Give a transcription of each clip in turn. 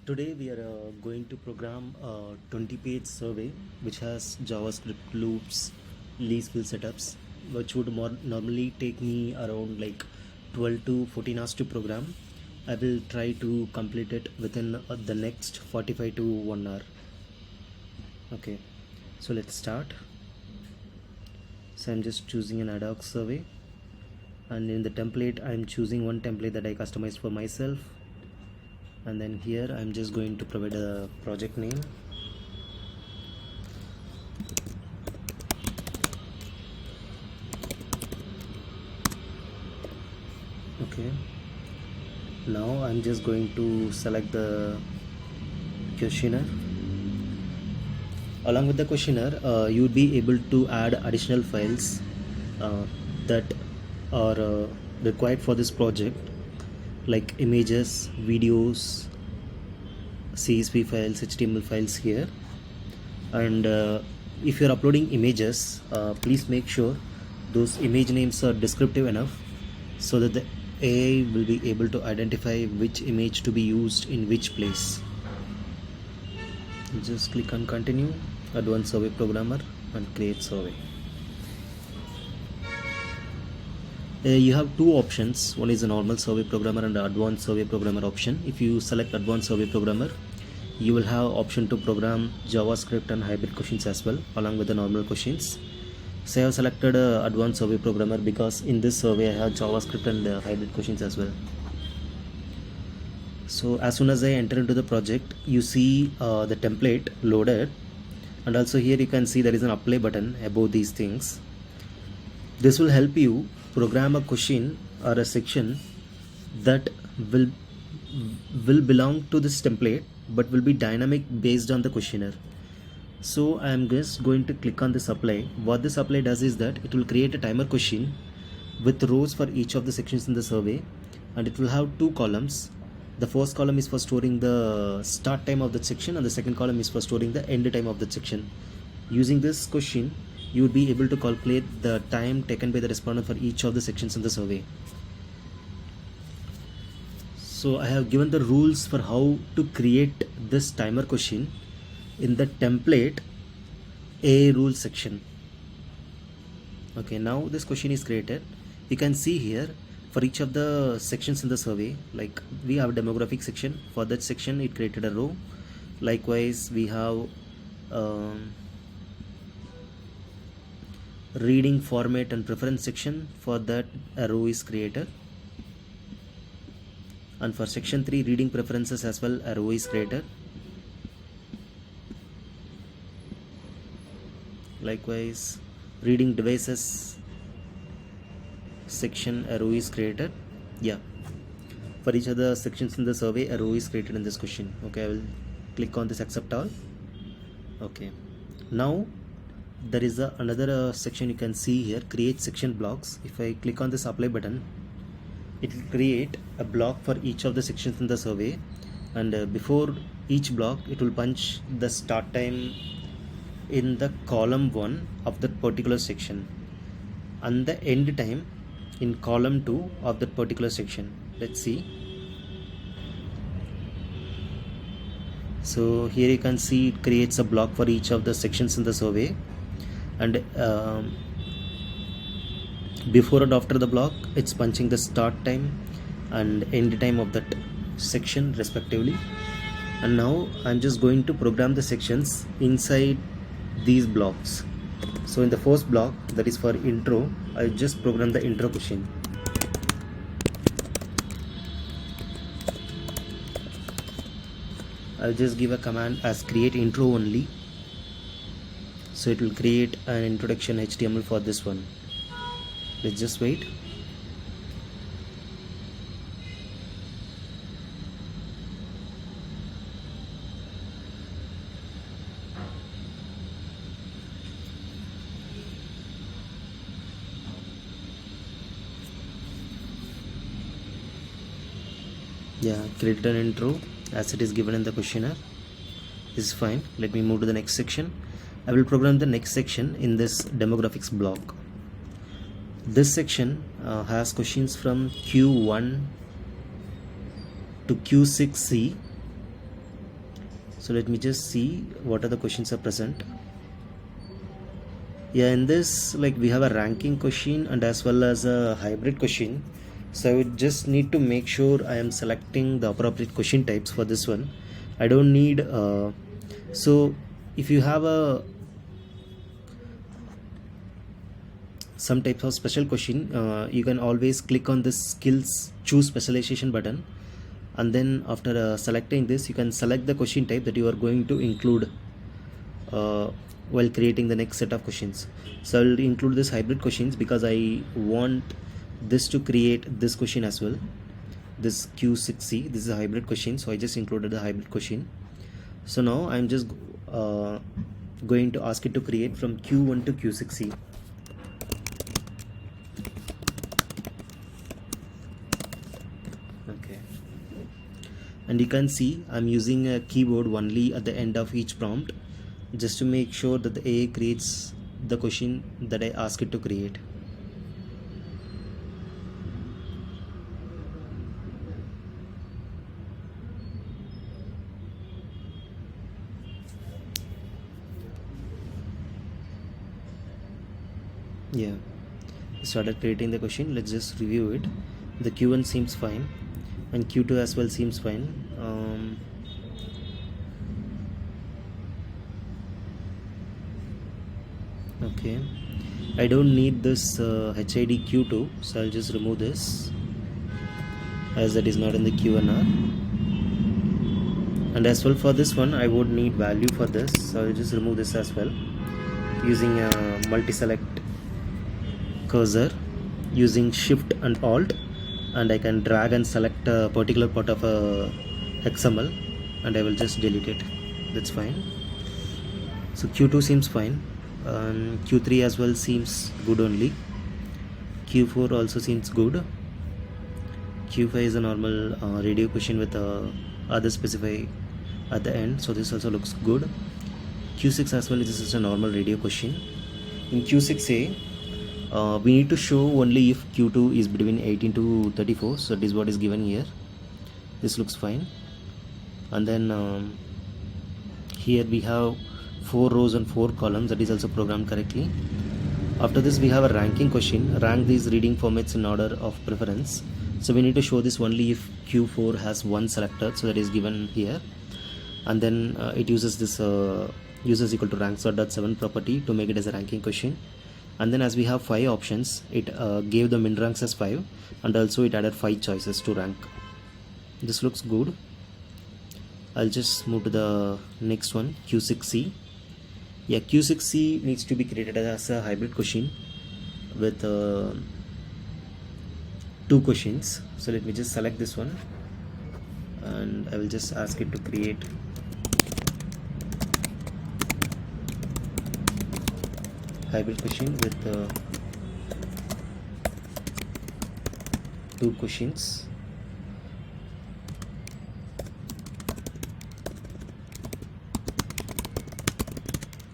Today we are going to program a 20-page survey which has JavaScript loops, Leastfills setups, which would normally take me around like 12 to 14 hours to program. I will try to complete it within the next 45 to 1 hour. Okay, so let's start. So I'm just choosing an ad hoc survey, and in the template I'm choosing one template that I customized for myself. And then here I'm just going to provide a project name. Okay, now I'm just going to select the questionnaire. Along with the questionnaire, you would be able to add additional files that are required for this project, like images, videos, CSV files, HTML files here. And if you're uploading images, please make sure those image names are descriptive enough so that the AI will be able to identify which image to be used in which place. Just click on continue, advanced survey programmer, and create survey. You have two options. One is a normal survey programmer and advanced survey programmer option. If you select advanced survey programmer, you will have option to program JavaScript and hybrid questions as well, along with the normal questions. So I have selected advanced survey programmer because in this survey I have JavaScript and hybrid questions as well. So as soon as I enter into the project, you see the template loaded, and also here you can see there is an apply button above these things. This will help you program a question or a section that will belong to this template but will be dynamic based on the questionnaire. So I am just going to click on this apply. What this apply does is that it will create a timer question with rows for each of the sections in the survey, and it will have two columns. The first column is for storing the start time of that section, and the second column is for storing the end time of that section. Using this question, you would be able to calculate the time taken by the respondent for each of the sections in the survey. So I have given the rules for how to create this timer question in the template A rule section. Okay, now this question is created. You can see here for each of the sections in the survey, like we have a demographic section. For that section it created a row. Likewise, we have reading format and preference section. For that a row is created, and for section 3 reading preferences as well a row is created. Likewise, reading devices section a row is created. Yeah, for each of the sections in the survey a row is created in this question. Okay, I will click on this accept all. Okay, now there is another section you can see here, create section blocks. If I click on this apply button, it will create a block for each of the sections in the survey, and before each block it will punch the start time in the column 1 of that particular section and the end time in column 2 of that particular section. Let's see. So here you can see it creates a block for each of the sections in the survey, and before and after the block it's punching the start time and end time of that section respectively. And now I'm just going to program the sections inside these blocks. So in the first block, that is for intro, I just program the intro question. I'll just give a command as create intro only, so it will create an introduction HTML for this one. Let's just wait. Yeah, create an intro as it is given in the questionnaire. This is fine. Let me move to the next section. I will program the next section in this demographics block. This section has questions from Q1 to Q6C So let me just see what are the questions are present. Yeah, in this, like, we have a ranking question and as well as a hybrid question. So I would just need to make sure I am selecting the appropriate question types for this one. I don't need so if you have a some types of special question, you can always click on this skills choose specialization button, and then after selecting this, you can select the question type that you are going to include while creating the next set of questions. So I'll include this hybrid questions because I want this to create this question as well. This Q6C, this is a hybrid question, so I just included the hybrid question. So now I'm just going to ask it to create from Q1 to Q6C. Okay, and you can see I'm using a keyboard only at the end of each prompt, just to make sure that the AI creates the question that I ask it to create. Yeah, started creating the question. Let's just review it. The Q1 seems fine and Q2 as well seems fine. Okay, I don't need this HID Q2, so I'll just remove this as that is not in the QNR. And as well for this one, I would need value for this, so I'll just remove this as well using a multi-select cursor using Shift and Alt, and I can drag and select a particular part of a XML and I will just delete it. That's fine. So Q2 seems fine. Q3 as well seems good only. Q4 also seems good. Q5 is a normal radio question with other specify at the end, so this also looks good. Q6 as well, this is a normal radio question. In Q6A, we need to show only if Q2 is between 18 to 34, so this is what is given here. This looks fine. And then here we have 4 rows and 4 columns, that is also programmed correctly. After this we have a ranking question. Rank these reading formats in order of preference. So we need to show this only if Q4 has one selected, so that is given here. And then it uses this users equal to rank sort.7 property to make it as a ranking question. And then as we have 5 options, it gave the min ranks as 5, and also it added 5 choices to rank. This looks good. I'll just move to the next one, Q6C. Yeah, Q6C needs to be created as a hybrid question with 2 questions. So let me just select this one and I will just ask it to create hybrid question with 2 questions.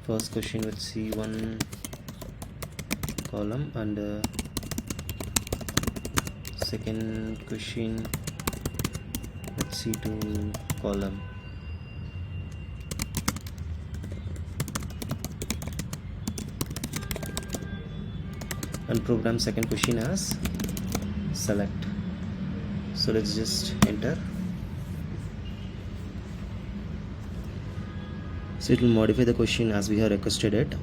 First question with C1 column and second question with C2 column. And program second question as select. So let's just enter. So it will modify the question as we have requested it.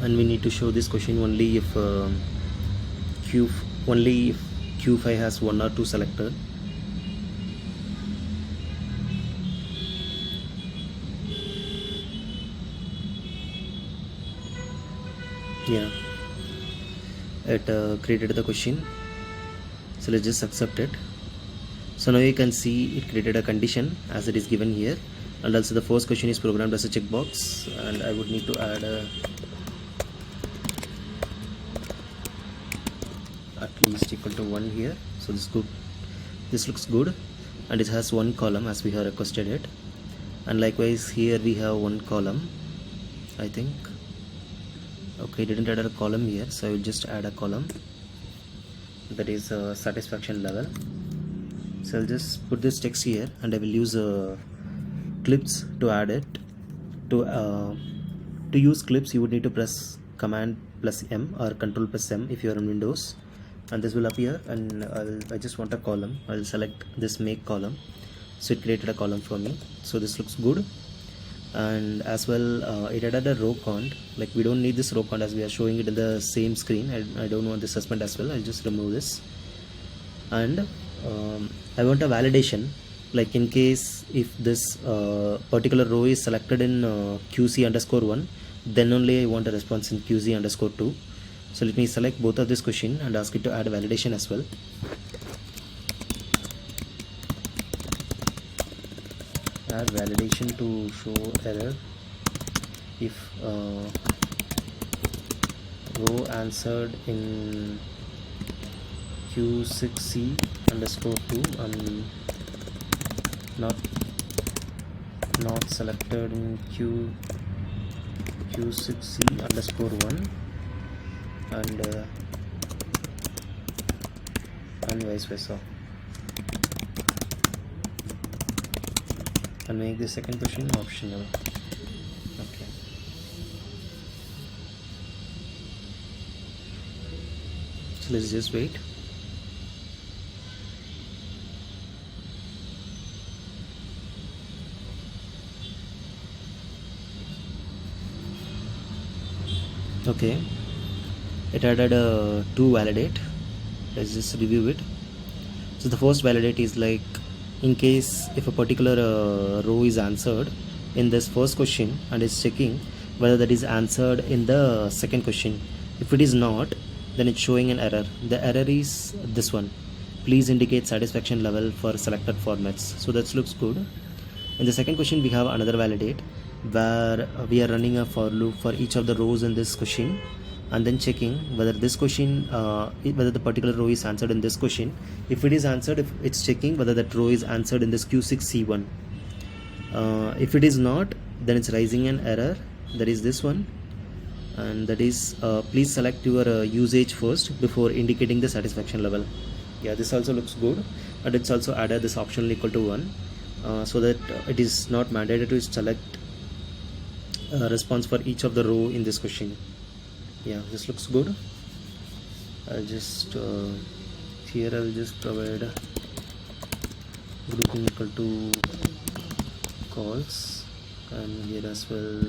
And we need to show this question only if Q5 has 1 or 2 selected. Yeah, it created the question, so let's just accept it. So now you can see it created a condition as it is given here, and also the first question is programmed as a checkbox, and I would need to add at least equal to 1 here. So this looks good, and it has 1 column as we have requested it. And likewise here we have 1 column, I think. Okay, didn't add a column here, so I will just add a column. that is satisfaction level. So I'll just put this text here, and I will use clips to add it. To use clips, you would need to press command plus M or control plus M if you are on Windows, and this will appear. And I just want a column. I'll select this make column, so it created a column for me. So this looks good. And as well, it added a row count. Like, we don't need this row count as we are showing it in the same screen. I don't want this suspend as well. I'll just remove this. And I want a validation, like in case if this particular row is selected in QC_1, then only I want a response in QC_2. So let me select both of this question and ask it to add a validation as well. Add validation to show error if row answered in Q6C_2 and not selected in Q6C_1 and vice versa. And make the second question optional. Okay. So let's just wait. Okay, it added to validate. Let's just review it. So the first validate is like, in case if a particular row is answered in this first question, and it's checking whether that is answered in the second question. If it is not, then it's showing an error. The error is this one: please indicate satisfaction level for selected formats. So that looks good. In the second question, we have another validate where we are running a for loop for each of the rows in this question, and then checking whether this question whether the particular row is answered in this question. If it is answered, if it's checking whether that row is answered in this Q6C1. If it is not, then it's raising an error, that is this one, and that is please select your usage first before indicating the satisfaction level. Yeah, this also looks good. And it's also added this optional equal to 1, so that it is not mandated to select a response for each of the row in this question. Yeah, this looks good. I'll just here I'll just provide grouping equal to calls, and here as well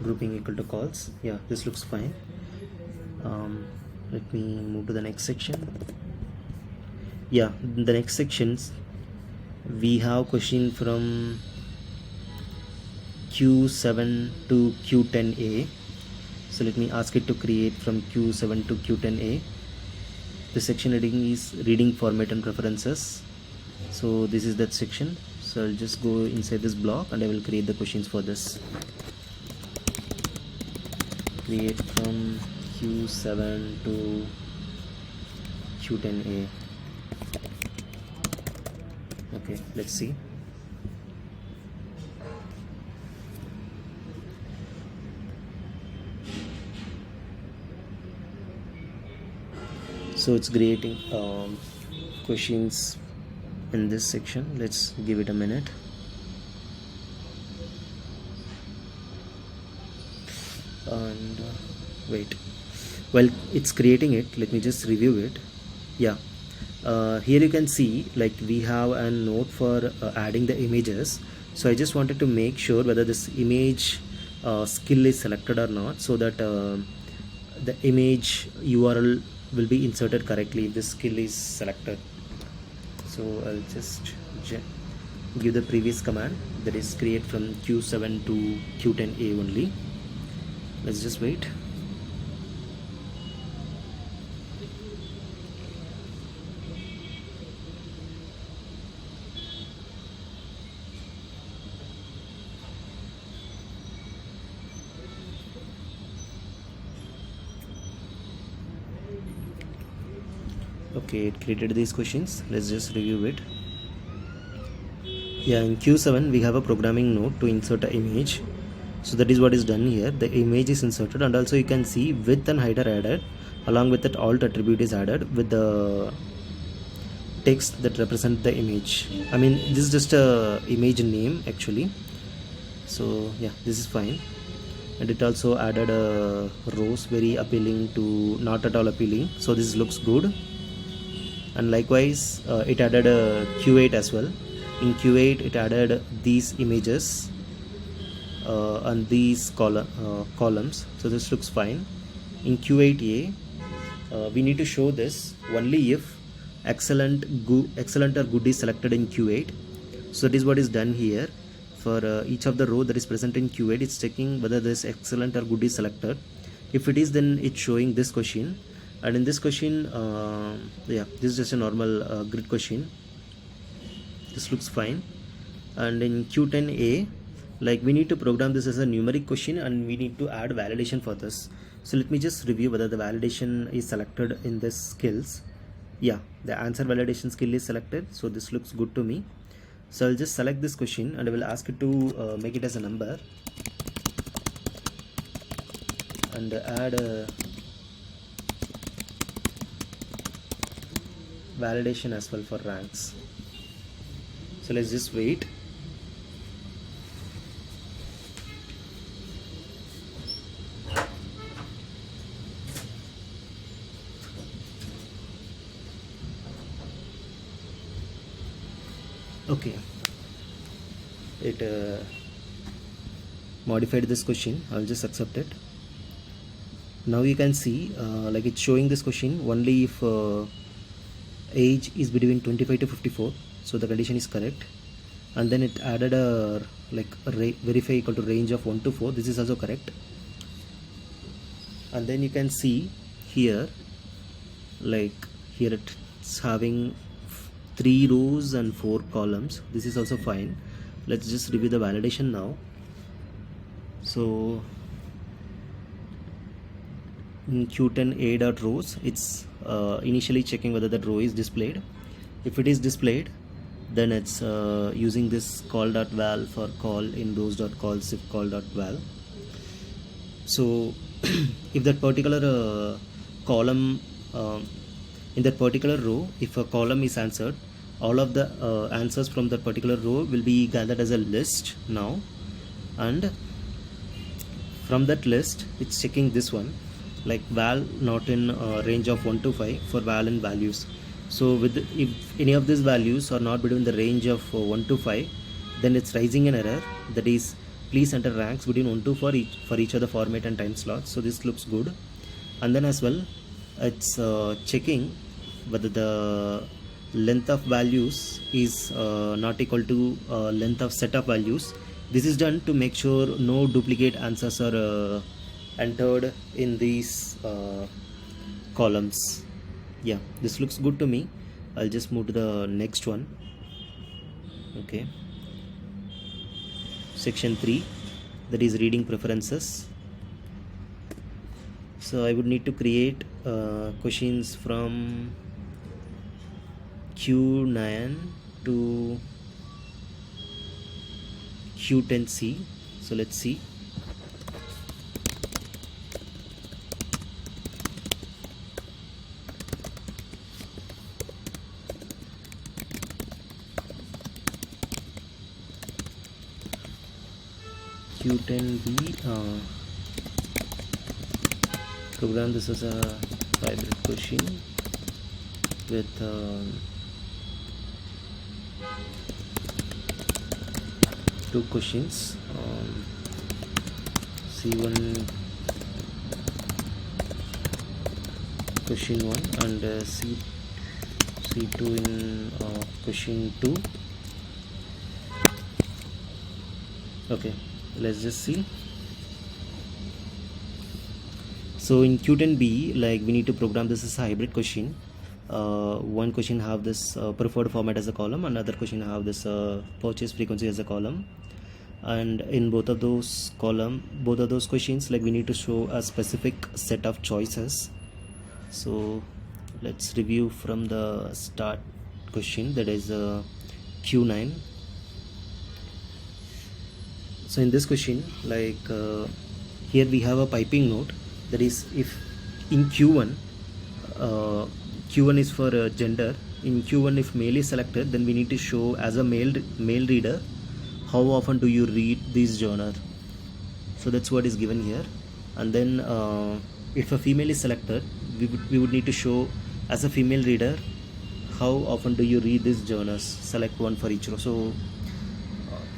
grouping equal to calls. Yeah, this looks fine. Let me move to the next section. Yeah, in the next sections we have question from Q7 to Q10A. So let me ask it to create from Q7 to Q10A. The section heading is reading format and preferences. So this is that section. So I'll just go inside this block and I will create the questions for this. Create from Q7 to Q10A. Okay, let's see. So it's creating questions in this section. Let's give it a minute. And wait, well, it's creating it. Let me just review it. Yeah, here you can see like we have a note for adding the images. So I just wanted to make sure whether this image skill is selected or not, so that the image URL will be inserted correctly if this skill is selected. So I'll just give the previous command, that is create from Q7 to Q10A only. Let's just wait. Okay, it created these questions. Let's just review it. Yeah, in Q7 we have a programming node to insert an image. So that is what is done here. The image is inserted, and also you can see width and height are added. Along with that, alt attribute is added with the text that represent the image. I mean, this is just a image name actually. So yeah, this is fine. And it also added a rows, very appealing to not at all appealing. So this looks good. And likewise, it added a Q8 as well. In Q8, it added these images and these columns. So this looks fine. In Q8A, we need to show this only if excellent or good is selected in Q8. So that is what is done here. For each of the row that is present in Q8, it's checking whether this excellent or good is selected. If it is, then it's showing this question. And in this question, yeah, this is just a normal grid question. This looks fine. And in Q10A, like we need to program this as a numeric question, and we need to add validation for this. So let me just review whether the validation is selected in this skills. Yeah, the answer validation skill is selected, so this looks good to me. So I'll just select this question and I will ask it to make it as a number and add a validation as well for ranks. So let's just wait. Okay, it modified this question. I'll just accept it. Now you can see like it's showing this question only if age is between 25 to 54, so the condition is correct. And then it added a verify equal to range of 1 to 4. This is also correct. And then you can see here, like here it's having 3 rows and 4 columns. This is also fine. Let's just review the validation now. So in Q10A.rows, it's initially checking whether that row is displayed. If it is displayed, then it's using this call.val for call in rows.call if call.val. So if that particular column in that particular row, if a column is answered, all of the answers from that particular row will be gathered as a list now, and from that list it's checking this one, like val not in range of 1 to 5 for val and values. So if any of these values are not between the range of 1 to 5, then it's raising an error, that is please enter ranks between 1 to 4 for each of the format and time slots. So this looks good. And then as well, it's checking whether the length of values is not equal to length of set of values. This is done to make sure no duplicate answers are entered in these columns. Yeah, this looks good to me. I'll just move to the next one. Okay, section 3, that is reading preferences. So I would need to create questions from Q9 to Q10C. So let's see. Q10B, program this as a hybrid question with two questions, C1 question 1 and C2 in question 2. Okay, let's just see. So in Q10B, like we need to program this as a hybrid question. One question have this preferred format as a column, another question have this purchase frequency as a column. And in both of those questions, like we need to show a specific set of choices. So let's review from the start question, that is Q9. So in this question, like here we have a piping node, that is if in Q1, uh, Q1 is for gender. In Q1, if male is selected, then we need to show as a male reader how often do you read this genre. So that's what is given here. And then if a female is selected, we would need to show as a female reader how often do you read these journals. Select one for each row. So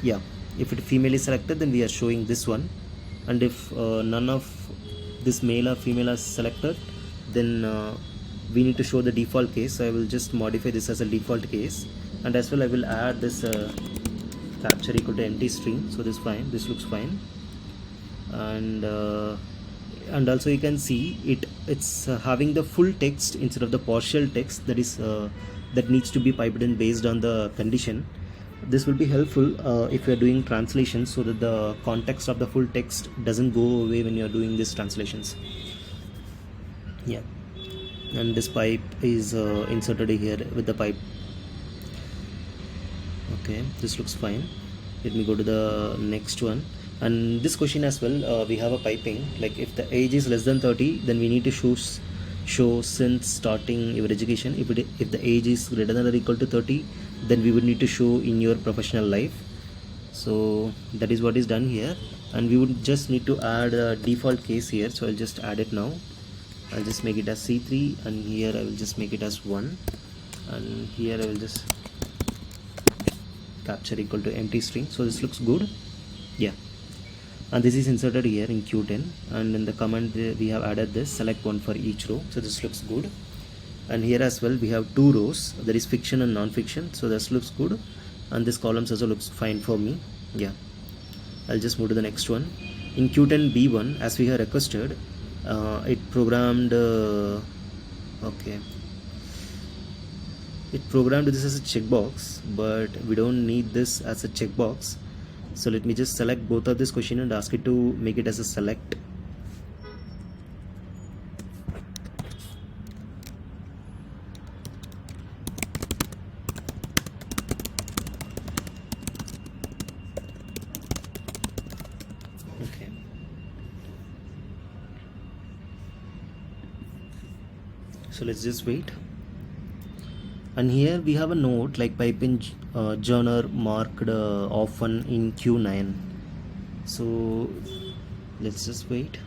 yeah, if it female is selected, then we are showing this one. And if none of this male or female are selected, then we need to show the default case. So I will just modify this as a default case, and as well I will add this capture equal to empty string. So this fine, this looks fine. And also you can see it's having the full text instead of the partial text, that is that needs to be piped in based on the condition. This will be helpful if you are doing translations, so that the context of the full text doesn't go away when you are doing these translations. Yeah, and this pipe is inserted here with the pipe. Okay, this looks fine. Let me go to the next one. And this question as well, we have a piping, like if the age is less than 30, then we need to show since starting your education. If the age is greater than or equal to 30, then we would need to show in your professional life. So that is what is done here, and we would just need to add a default case here. So I'll just add it now. I'll just make it as C3, and here I will just make it as 1, and here I will just capture equal to empty string. So this looks good. Yeah, and this is inserted here in Q10, and in the command we have added this select one for each row. So this looks good. And here as well we have 2 rows, there is fiction and non-fiction. So this looks good, and this columns also looks fine for me. Yeah, I'll just move to the next one. In Q10 B1, as we have requested, it programmed okay, it programmed this as a checkbox, but we don't need this as a checkbox. So let me just select both of this question and ask it to make it as a select. Okay. So let's just wait. And here we have a note like piping genre marked often in Q9. So let's just wait.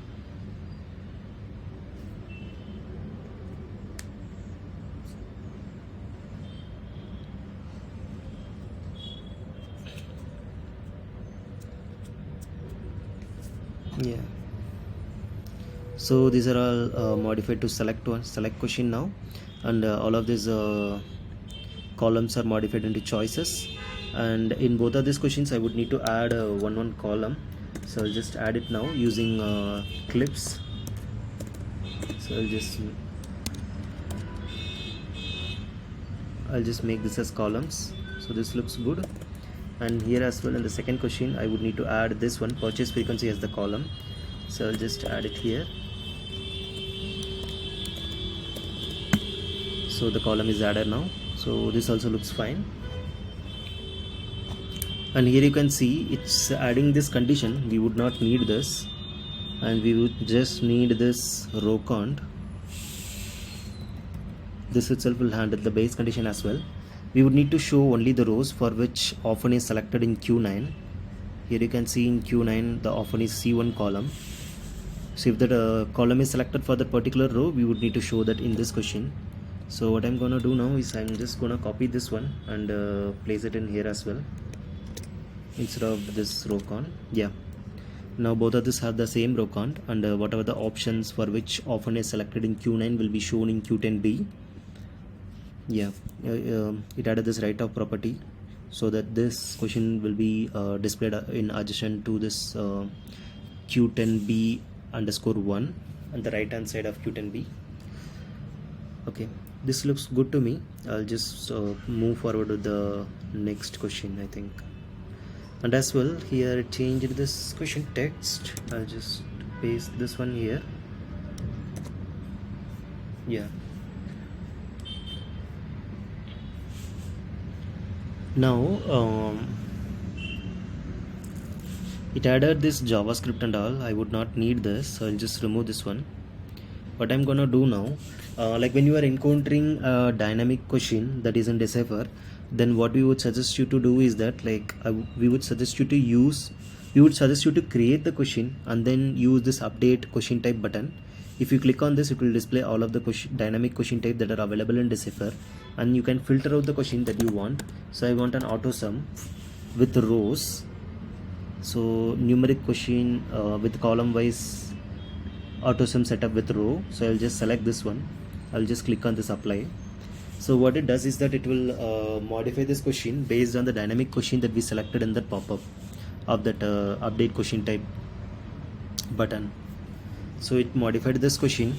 Yeah, so these are all modified to select question now, and all of these columns are modified into choices. And in both of these questions I would need to add one column. So I'll just add it now using clips. So I'll just make this as columns. So this looks good. And here as well in the second question I would need to add this one, purchase frequency, as the column. So I'll just add it here. So the column is added now. So this also looks fine. And here you can see it's adding this condition. We would not need this, and we would just need this row count. This itself will handle the base condition as well. We would need to show only the rows for which often is selected in Q9. Here you can see in Q9 the often is C1 column. So if that column is selected for that particular row, we would need to show that in this question. So what I'm gonna do now is I'm just gonna copy this one and place it in here as well instead of this row count. Yeah, now both of this have the same row count, and whatever the options for which often is selected in Q9 will be shown in Q10B. Yeah, it added this write-off property so that this question will be displayed in addition to this Q10B underscore 1 on the right hand side of Q10B. Okay, this looks good to me. I'll just move forward with the next question, I think. And as well here it changed this question text. I'll just paste this one here. Yeah, now It added this JavaScript and all. I would not need this, so I'll just remove this one. What I'm gonna do now, like when you are encountering a dynamic question that is in Decipher, then what we would suggest you to do is that, like, we would suggest you to create the question and then use this update question type button. If you click on this, it will display all of the dynamic question type that are available in Decipher, and you can filter out the question that you want. So I want an auto sum with rows, so numeric question with column wise auto sum setup with row. So I'll just select this one. I'll just click on this apply. So what it does is that it will modify this question based on the dynamic question that we selected in that pop-up of that update question type button. So it modified this question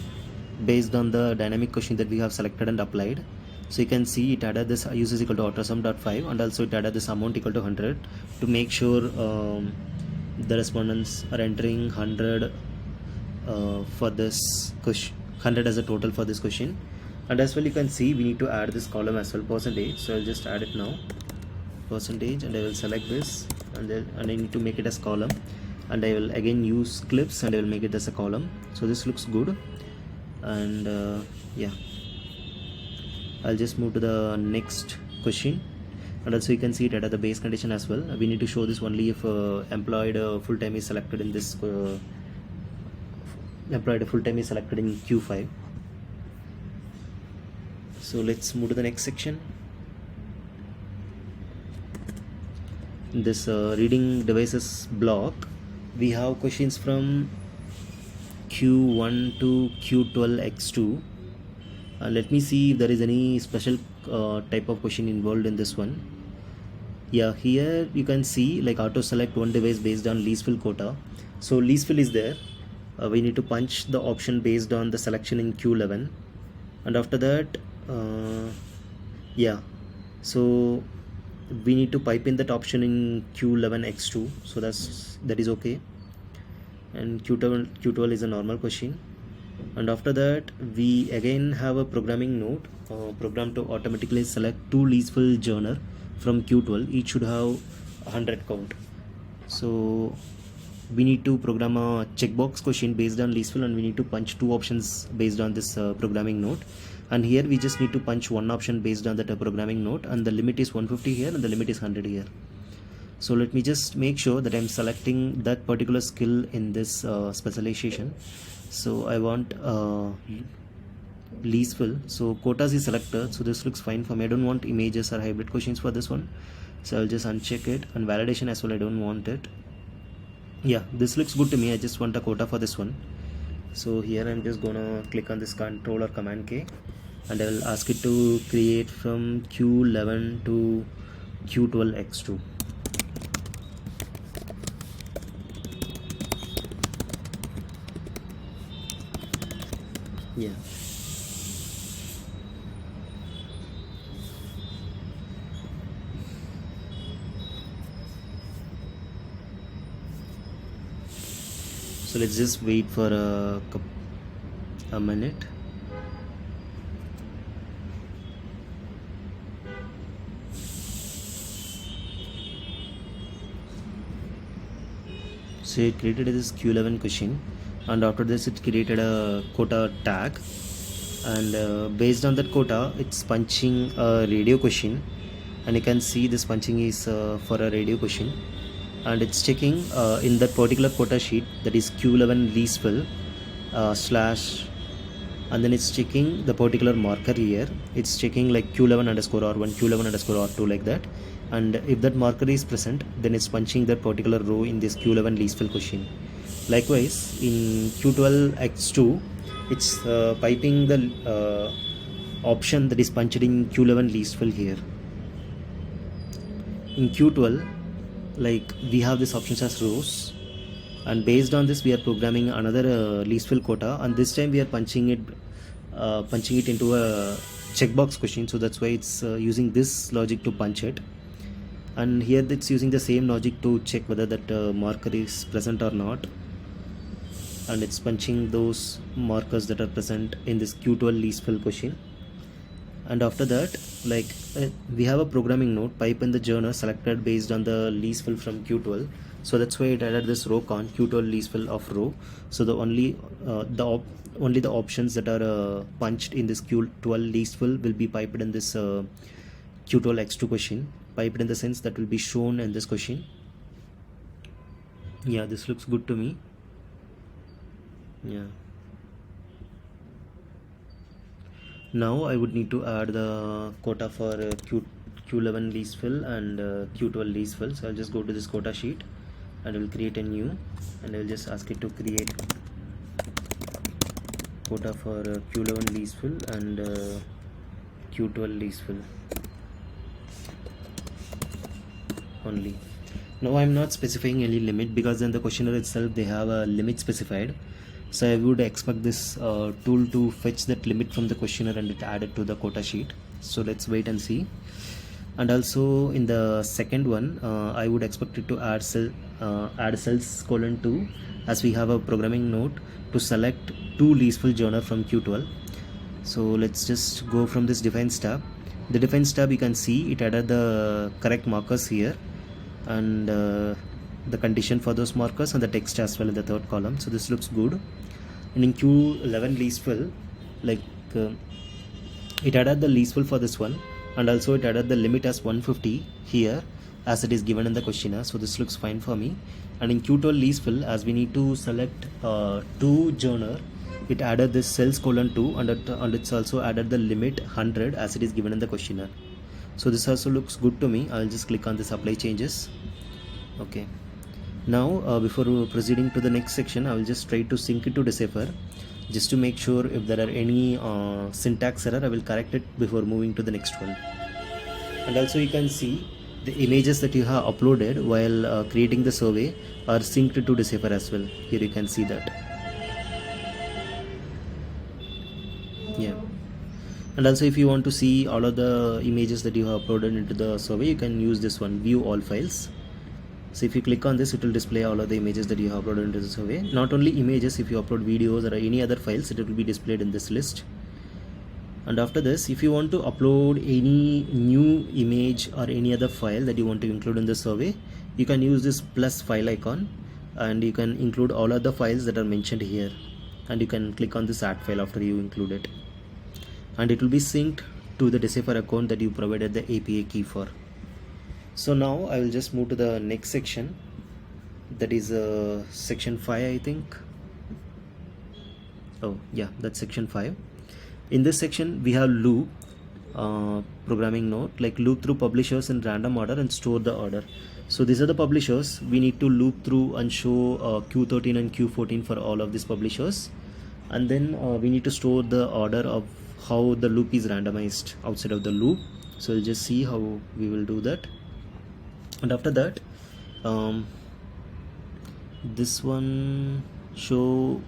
based on the dynamic question that we have selected and applied. So you can see it added this use is equal to autosum.5, and also it added this amount equal to 100 to make sure the respondents are entering 100 for this question, 100 as a total for this question. And as well, you can see we need to add this column as well, percentage. So I'll just add it now, percentage, and I will select this, and I need to make it as column, and I will again use clips and I will make it as a column. So this looks good, and yeah, I'll just move to the next question. And also you can see it at the base condition as well. We need to show this only if employed full-time is selected in this employed full-time is selected in Q5. So let's move to the next section. In this reading devices block, we have questions from Q1 to Q12x2. Let me see if there is any special type of question involved in this one. Yeah, here you can see like auto select one device based on leastfill quota. So leastfill is there. We need to punch the option based on the selection in Q11, and after that yeah, so we need to pipe in that option in Q11x2, so that is okay. And Q12 is a normal question. And after that we again have a programming note, program to automatically select two leastfill journal from Q12. Each should have 100 count. So we need to program a checkbox question based on leastfill, and we need to punch two options based on this programming note. And here we just need to punch one option based on that programming note, and the limit is 150 here and the limit is 100 here. So let me just make sure that I'm selecting that particular skill in this specialization. So I want leastfill, so quotas is selected, so this looks fine for me. I don't want images or hybrid questions for this one, so I'll just uncheck it. And validation as well, I don't want it. Yeah, this looks good to me. I just want a quota for this one. So here I'm just gonna click on this control or command K, and I will ask it to create from Q11 to Q12x2. Yeah. So let's just wait for a minute. So it created this Q11 question, and after this it created a quota tag, and based on that quota it's punching a radio question, and you can see this punching is for a radio question, and it's checking in that particular quota sheet, that is Q11 leastfill slash, and then it's checking the particular marker here. It's checking like Q11 underscore R1, Q11 underscore R2, like that. And if that marker is present, then it's punching that particular row in this Q11 leastfill question. Likewise, in Q12x2, it's piping the option that is punched in Q11 leastfill here. In Q12, like we have these options as rows, and based on this we are programming another leastfill quota, and this time we are punching it into a checkbox question. So that's why it's using this logic to punch it, and here it's using the same logic to check whether that marker is present or not, and it's punching those markers that are present in this Q12 leastfill question. And after that, we have a programming node, pipe in the journal selected based on the leastfill from Q12. So that's why it added this row con Q12 leastfill of row. So the only the options that are punched in this Q12 leastfill will be piped in this Q12 x2 question, piped in the sense that will be shown in this question. Yeah, this looks good to me. Yeah. Now I would need to add the quota for Q11 leastfill and Q12 leastfill. So I'll just go to this quota sheet and I will create a new, and I will just ask it to create quota for Q11 leastfill and Q12 leastfill only. Now I'm not specifying any limit because in the questionnaire itself they have a limit specified. So I would expect this tool to fetch that limit from the questionnaire and it add it to the quota sheet. So let's wait and see. And also in the second one, I would expect it to add cells colon 2, as we have a programming note to select 2 leastful genre from Q12. So let's just go from this defines tab. The defines tab, you can see it added the correct markers here, and the condition for those markers and the text as well in the third column. So this looks good. And in Q11 leastfill, like it added the leastfill for this one, and also it added the limit as 150 here as it is given in the questionnaire. So this looks fine for me. And in Q12 leastfill, as we need to select 2 genre, it added this cells colon 2, and it's also added the limit 100 as it is given in the questionnaire. So this also looks good to me. I'll just click on this apply changes. Okay. Now before proceeding to the next section, I will just try to sync it to Decipher just to make sure if there are any syntax error, I will correct it before moving to the next one. And also you can see the images that you have uploaded while creating the survey are synced to Decipher as well. Here you can see that. Yeah. And also if you want to see all of the images that you have uploaded into the survey, you can use this one, view all files. So if you click on this, it will display all of the images that you have uploaded into the survey. Not only images, if you upload videos or any other files, it will be displayed in this list. And after this, if you want to upload any new image or any other file that you want to include in the survey, you can use this plus file icon and you can include all of the files that are mentioned here. And you can click on this add file after you include it. And it will be synced to the Decipher account that you provided the API key for. So now I will just move to the next section, that is section 5, I think. Oh yeah, that's section 5. In this section we have loop, programming note, like loop through publishers in random order and store the order. So these are the publishers. We need to loop through and show Q13 and Q14 for all of these publishers, and then we need to store the order of how the loop is randomized outside of the loop. So we'll just see how we will do that. And after that, this one show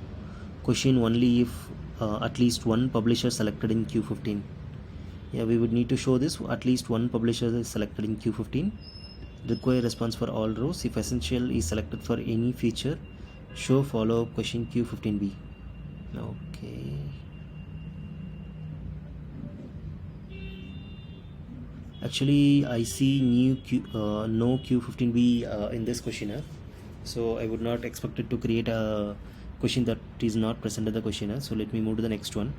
question only if at least one publisher selected in Q15. Yeah, we would need to show this at least one publisher is selected in Q15. Require response for all rows. If essential is selected for any feature, show follow-up question Q15b. Okay. Actually, I see no Q15b in this questionnaire, so I would not expect it to create a question that is not present in the questionnaire. So let me move to the next one.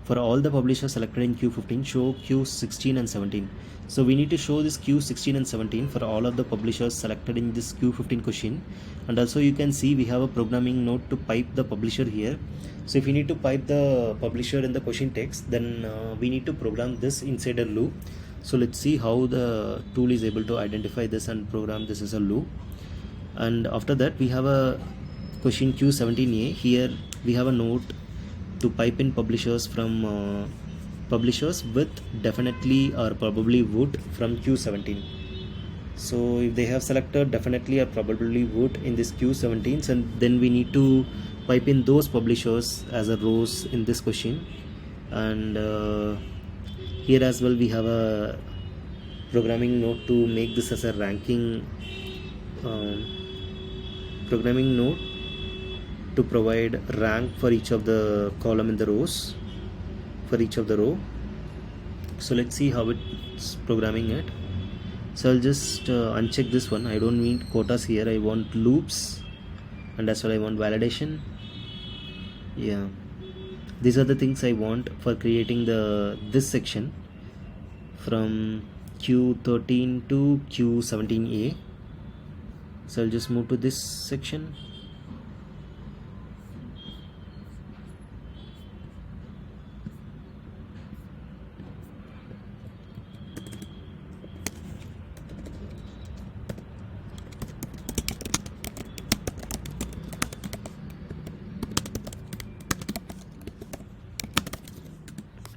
For all the publishers selected in Q15, show Q16 and 17. So we need to show this Q16 and 17 for all of the publishers selected in this Q15 question. And also you can see we have a programming note to pipe the publisher here. So if you need to pipe the publisher in the question text, then we need to program this inside a loop. So let's see how the tool is able to identify this and program this as a loop. And after that, we have a question Q17a. Here we have a note to pipe in publishers from publishers with definitely or probably would from Q17. So if they have selected definitely or probably would in this Q17, and then we need to pipe in those publishers as a rows in this question. And here as well we have a programming note to make this as a ranking programming note to provide rank for each of the column in the rows, for each of the row. So let's see how it's programming it. So I'll just uncheck this one. I don't need quotas here. I want loops, and as well I want validation. Yeah, these are the things I want for creating this section from Q13 to Q17A. So I'll just move to this section.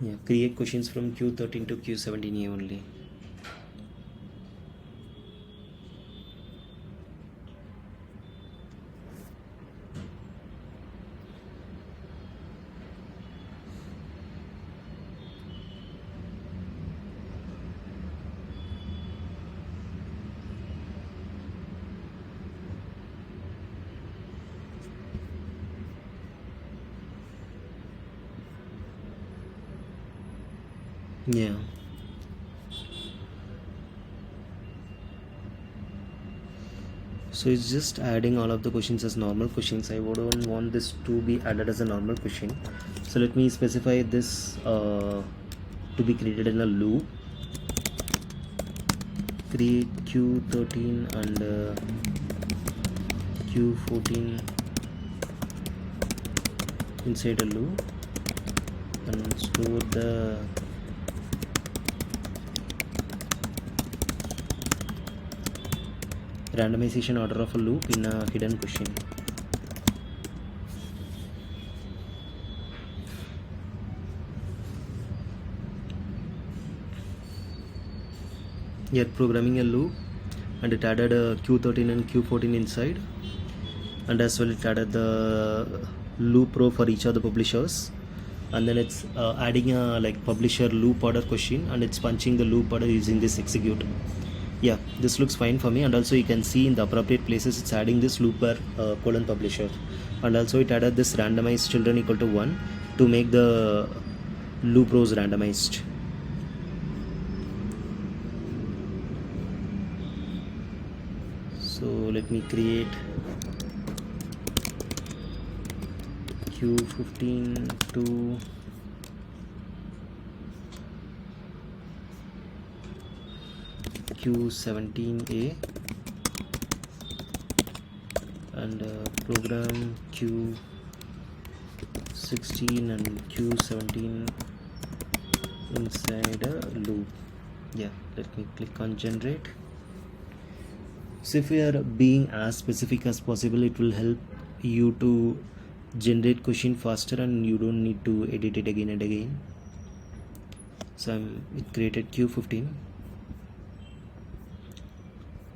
Yeah, create questions from Q13 to Q17A only. Yeah. So it's just adding all of the questions as normal questions. I wouldn't want this to be added as a normal question. So let me specify this to be created in a loop. Create Q13 and Q14 inside a loop and store the randomization order of a loop in a hidden question. Here programming a loop, and it added a Q13 and Q14 inside, and as well it added the loop row for each of the publishers, and then it's adding a like publisher loop order question, and it's punching the loop order using this execute. Yeah, this looks fine for me, and also you can see in the appropriate places it's adding this looper colon publisher, and also it added this randomized children equal to 1 to make the loop rows randomized. So let me create Q15 to Q17A and program Q16 and Q17 inside a loop. Yeah, let me click on generate. So if we are being as specific as possible, it will help you to generate question faster and you don't need to edit it again and again. So it created Q15.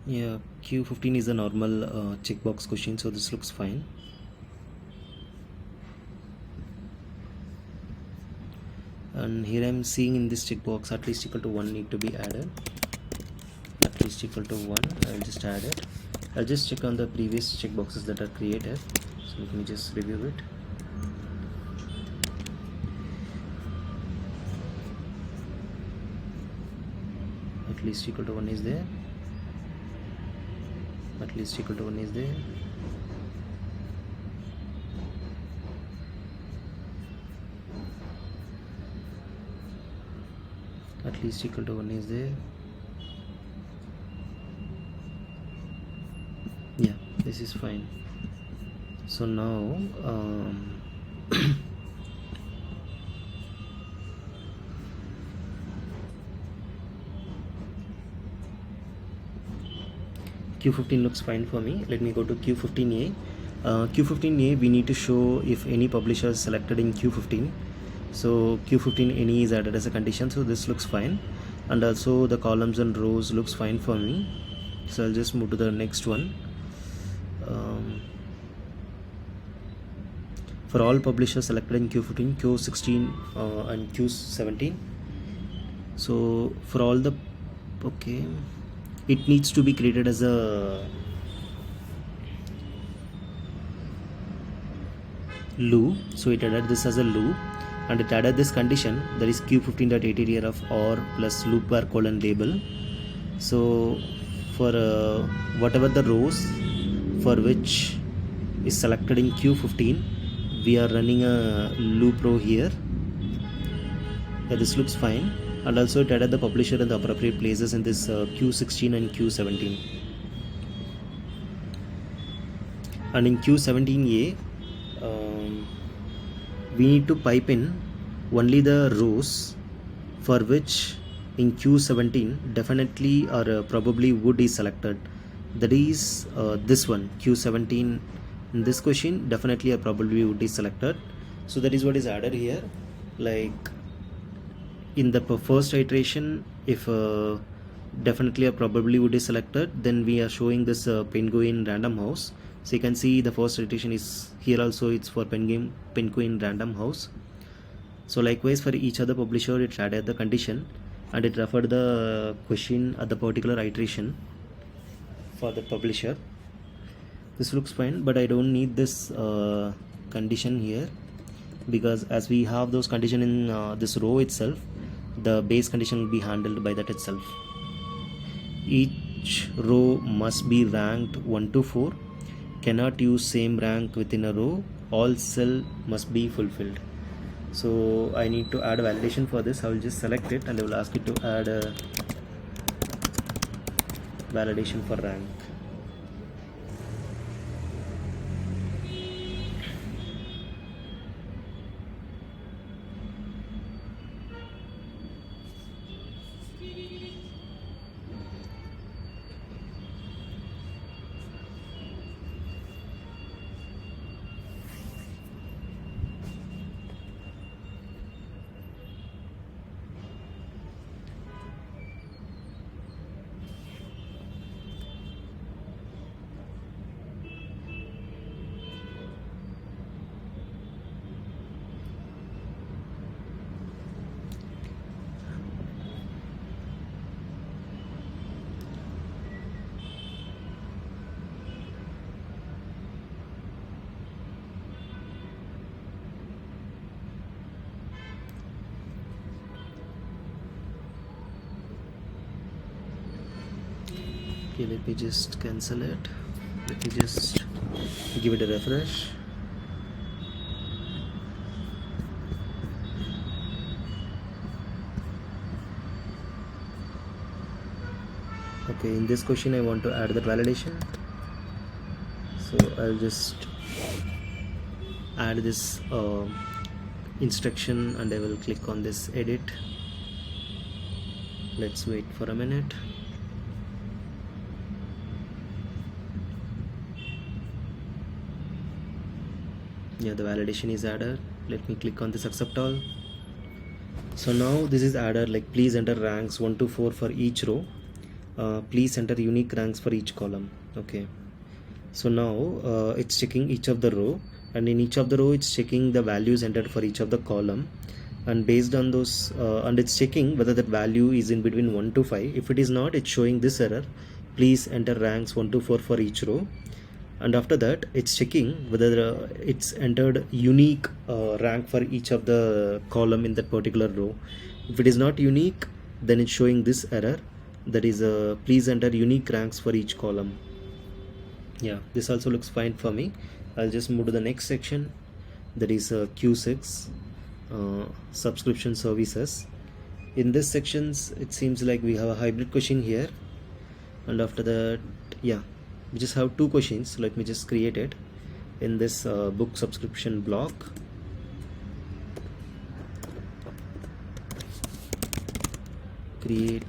Yeah, Q15 is a normal checkbox question, so this looks fine. And here I am seeing in this checkbox at least equal to 1 need to be added. At least equal to 1, I'll just add it. I'll just check on the previous checkboxes that are created. So let me just review it. At least equal to 1 is there. At least equal to 1 is there. At least equal to 1 is there. Yeah, this is fine. So now Q15 looks fine for me. Let me go to Q15A. Q15A, we need to show if any publisher is selected in Q15. So Q15 any is added as a condition, so this looks fine, and also the columns and rows looks fine for me. So I'll just move to the next one. For all publishers selected in Q15, Q16 and Q17. So for all the it needs to be created as a loop. So it added this as a loop, and it added this condition, that is Q15.80 of or plus loop bar colon label. So for whatever the rows for which is selected in Q15, we are running a loop row here. Yeah, this looks fine. And also it added the publisher in the appropriate places in this Q16 and Q17. And in Q17A, we need to pipe in only the rows for which in Q17 definitely or probably wood is selected. That is this one, Q17. In this question, definitely or probably wood is selected. So that is what is added here. Like in the first iteration, if definitely or probably wood is selected, then we are showing this penguin random house. So you can see the first iteration is here also, it's for penguin random house. So likewise for each other publisher, it added the condition and it referred the question at the particular iteration for the publisher. This looks fine, but I don't need this condition here, because as we have those condition in this row itself, the base condition will be handled by that itself. Each row must be ranked 1 to 4. Cannot use same rank within a row. All cell must be fulfilled. So I need to add a validation for this. I will just select it and I will ask it to add a validation for rank. Okay, let me just cancel it. Let me just give it a refresh. Okay, in this question I want to add that validation, so I'll just add this instruction and I will click on this edit. Let's wait for a minute. Yeah, the validation is added. Let me click on this accept all. So now this is added, like please enter ranks 1 to 4 for each row. Please enter unique ranks for each column. Okay, so now it's checking each of the row, and in each of the row it's checking the values entered for each of the column, and based on those and it's checking whether that value is in between 1 to 5. If it is not, it's showing this error, please enter ranks 1 to 4 for each row. And after that it's checking whether it's entered unique rank for each of the column in that particular row. If it is not unique, then it's showing this error, that is please enter unique ranks for each column. Yeah, this also looks fine for me. I'll just move to the next section, that is Q6 subscription services. In this sections it seems like we have a hybrid question here, and after that, yeah, we just have two questions. Let me just create it in this book subscription block. Create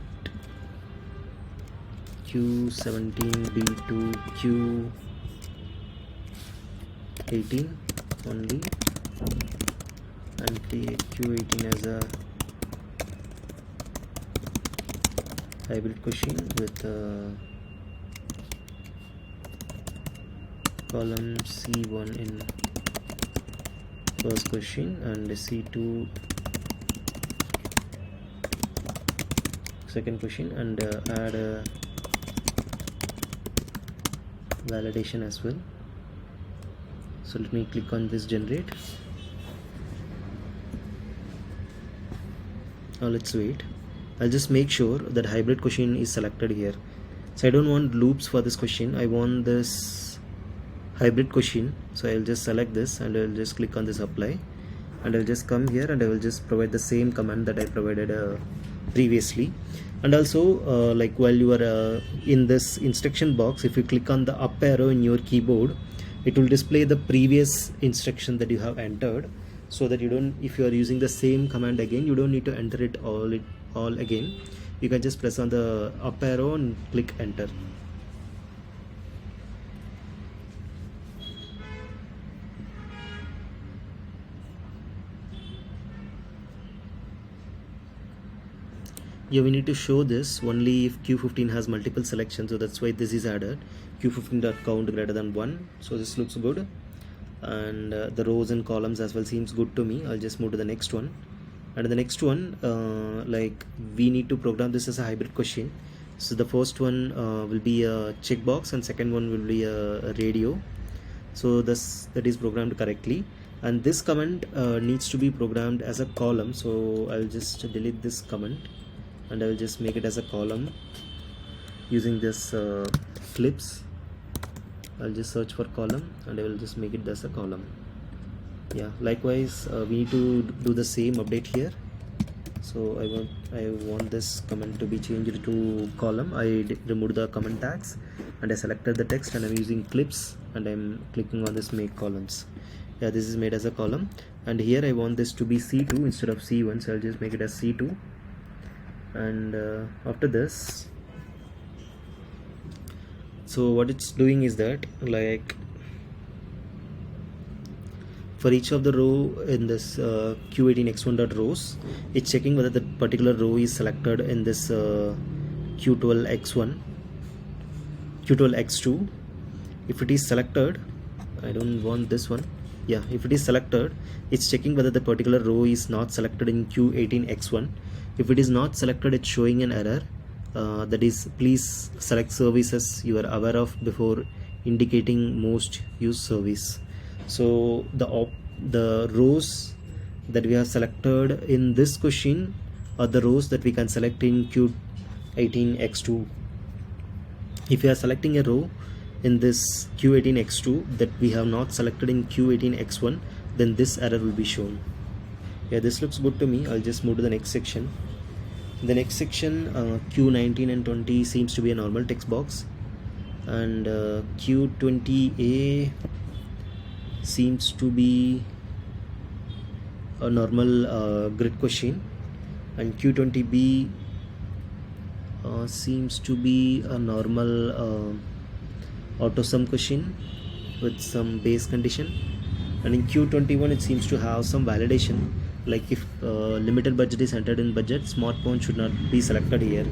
Q17B to Q18 only, and create Q18 as a hybrid question with column C1 in first question and C2 second question, and add a validation as well. So let me click on this generate. Now let's wait. I'll just make sure that hybrid question is selected here. So I don't want loops for this question, I want this hybrid question. So I'll just select this and I'll just click on this apply, and I'll just come here and I will just provide the same command that I provided previously. And also like while you are in this instruction box, if you click on the up arrow in your keyboard, it will display the previous instruction that you have entered, so that you don't, if you are using the same command again, you don't need to enter it all again. You can just press on the up arrow and click enter. Yeah, we need to show this only if Q15 has multiple selections, so that's why this is added. Q15.count greater than 1. So this looks good, and the rows and columns as well seems good to me. I'll just move to the next one. And the next one, like we need to program this as a hybrid question. So the first one will be a checkbox and second one will be a radio. So that is programmed correctly, and this comment needs to be programmed as a column. So I'll just delete this comment and I will just make it as a column using this clips. I'll just search for column and I will just make it as a column. Yeah, likewise we need to do the same update here. So I want this comment to be changed to column. I removed the comment tags and I selected the text and I'm using clips and I'm clicking on this make columns. Yeah, this is made as a column, and here I want this to be C2 instead of C1, so I'll just make it as C2. And after this, so what it's doing is that, like for each of the row in this q18x1.rows, it's checking whether the particular row is selected in this q12x1, q12x2. If it is selected, I don't want this one. Yeah, if it is selected, it's checking whether the particular row is not selected in q18x1. If it is not selected, it's showing an error, that is, please select services you are aware of before indicating most used service. So the rows that we have selected in this question are the rows that we can select in q18x2. If you are selecting a row in this q18x2 that we have not selected in q18x1, then this error will be shown. Yeah, this looks good to me. I'll just move to the next section. In the next section, q19 and 20 seems to be a normal text box, and q20a seems to be a normal grid question, and q20b seems to be a normal auto sum question with some base condition, and in q21 it seems to have some validation, like if limited budget is entered in budget, smartphone should not be selected here,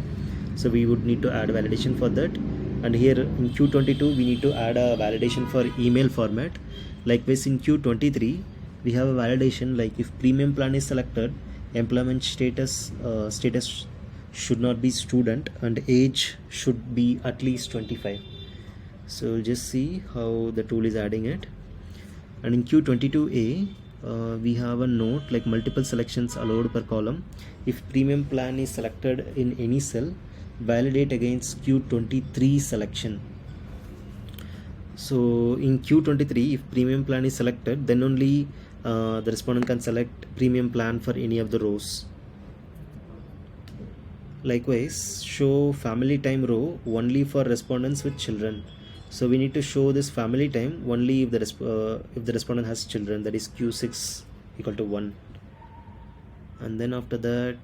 so we would need to add validation for that. And here in q22 we need to add a validation for email format. Likewise in q23 we have a validation, like if premium plan is selected, employment status should not be student and age should be at least 25. So we'll just see how the tool is adding it. And in q22a we have a note like multiple selections allowed per column. If premium plan is selected in any cell, validate against q23 selection. So in q23, if premium plan is selected, then only the respondent can select premium plan for any of the rows. Likewise, show family time row only for respondents with children. So we need to show this family time only if the respondent has children, that is q6 equal to 1. And then after that,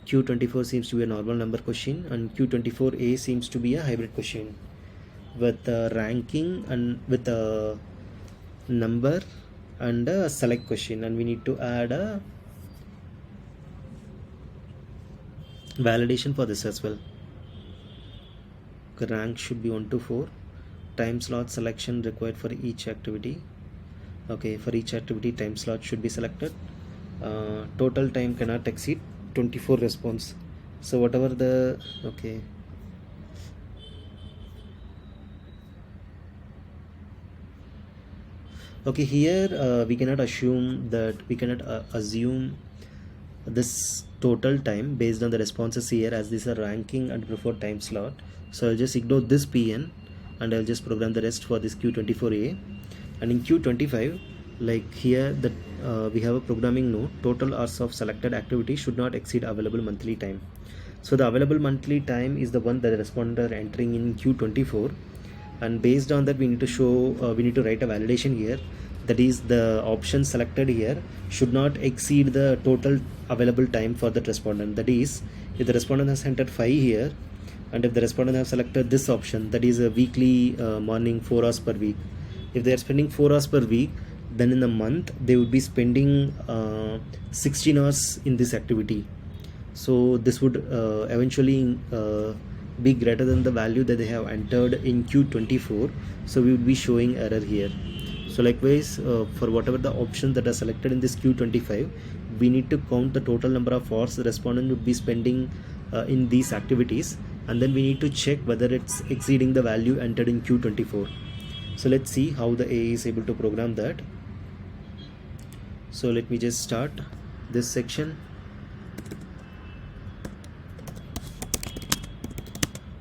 q24 seems to be a normal number question, and q24a seems to be a hybrid question with ranking and with a number and a select question, and we need to add a validation for this as well. Rank should be 1 to 4. Time slot selection required for each activity. Okay, for each activity time slot should be selected. Total time cannot exceed 24 response. So whatever the okay, here we cannot assume this total time based on the responses here, as these are ranking and preferred time slot. So I'll just ignore this PN and I'll just program the rest for this Q24A. And in Q25, like here that we have a programming node, total hours of selected activity should not exceed available monthly time. So the available monthly time is the one that the responder entering in Q24, and based on that we need to show we need to write a validation here, that is the option selected here should not exceed the total available time for that respondent. That is, if the respondent has entered 5 here, and if the respondent has selected this option, that is a weekly morning 4 hours per week, if they are spending 4 hours per week, then in the month they would be spending 16 hours in this activity. So this would eventually be greater than the value that they have entered in Q24, so we would be showing error here. So likewise, for whatever the options that are selected in this Q25, we need to count the total number of hours the respondent would be spending in these activities, and then we need to check whether it's exceeding the value entered in Q24. So let's see how the AI is able to program that. So let me just start this section.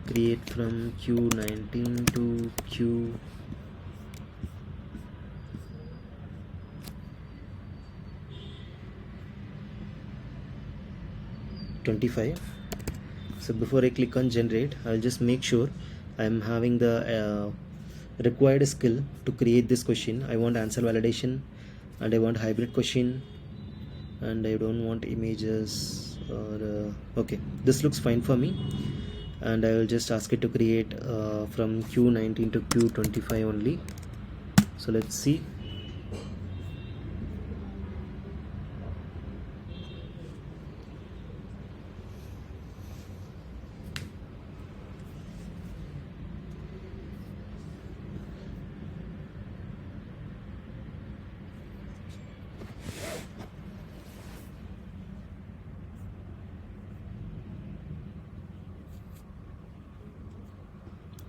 Create from Q19 to Q25. So before I click on generate, I'll just make sure I'm having the required skill to create this question. I want answer validation, and I want hybrid question, and I don't want images or okay, this looks fine for me. And I will just ask it to create from Q19 to Q25 only. So let's see.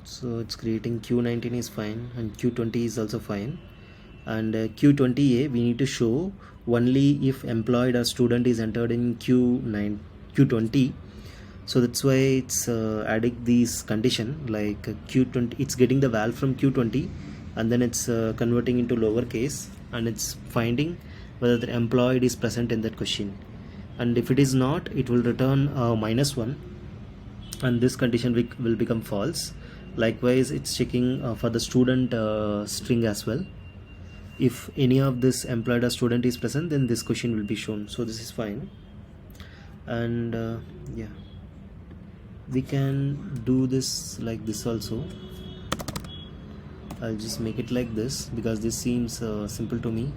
So it's creating Q19 is fine, and Q20 is also fine, and Q20A we need to show only if employed or student is entered in Q20. So that's why it's adding these condition like Q20, it's getting the val from Q20 and then it's converting into lowercase, and it's finding whether the employed is present in that question, and if it is not, it will return -1, and this condition will become false. Likewise, it's checking for the student string as well. If any of this employed or student is present, then this question will be shown. So this is fine, and yeah, we can do this like this also. I'll just make it like this because this seems simple to me.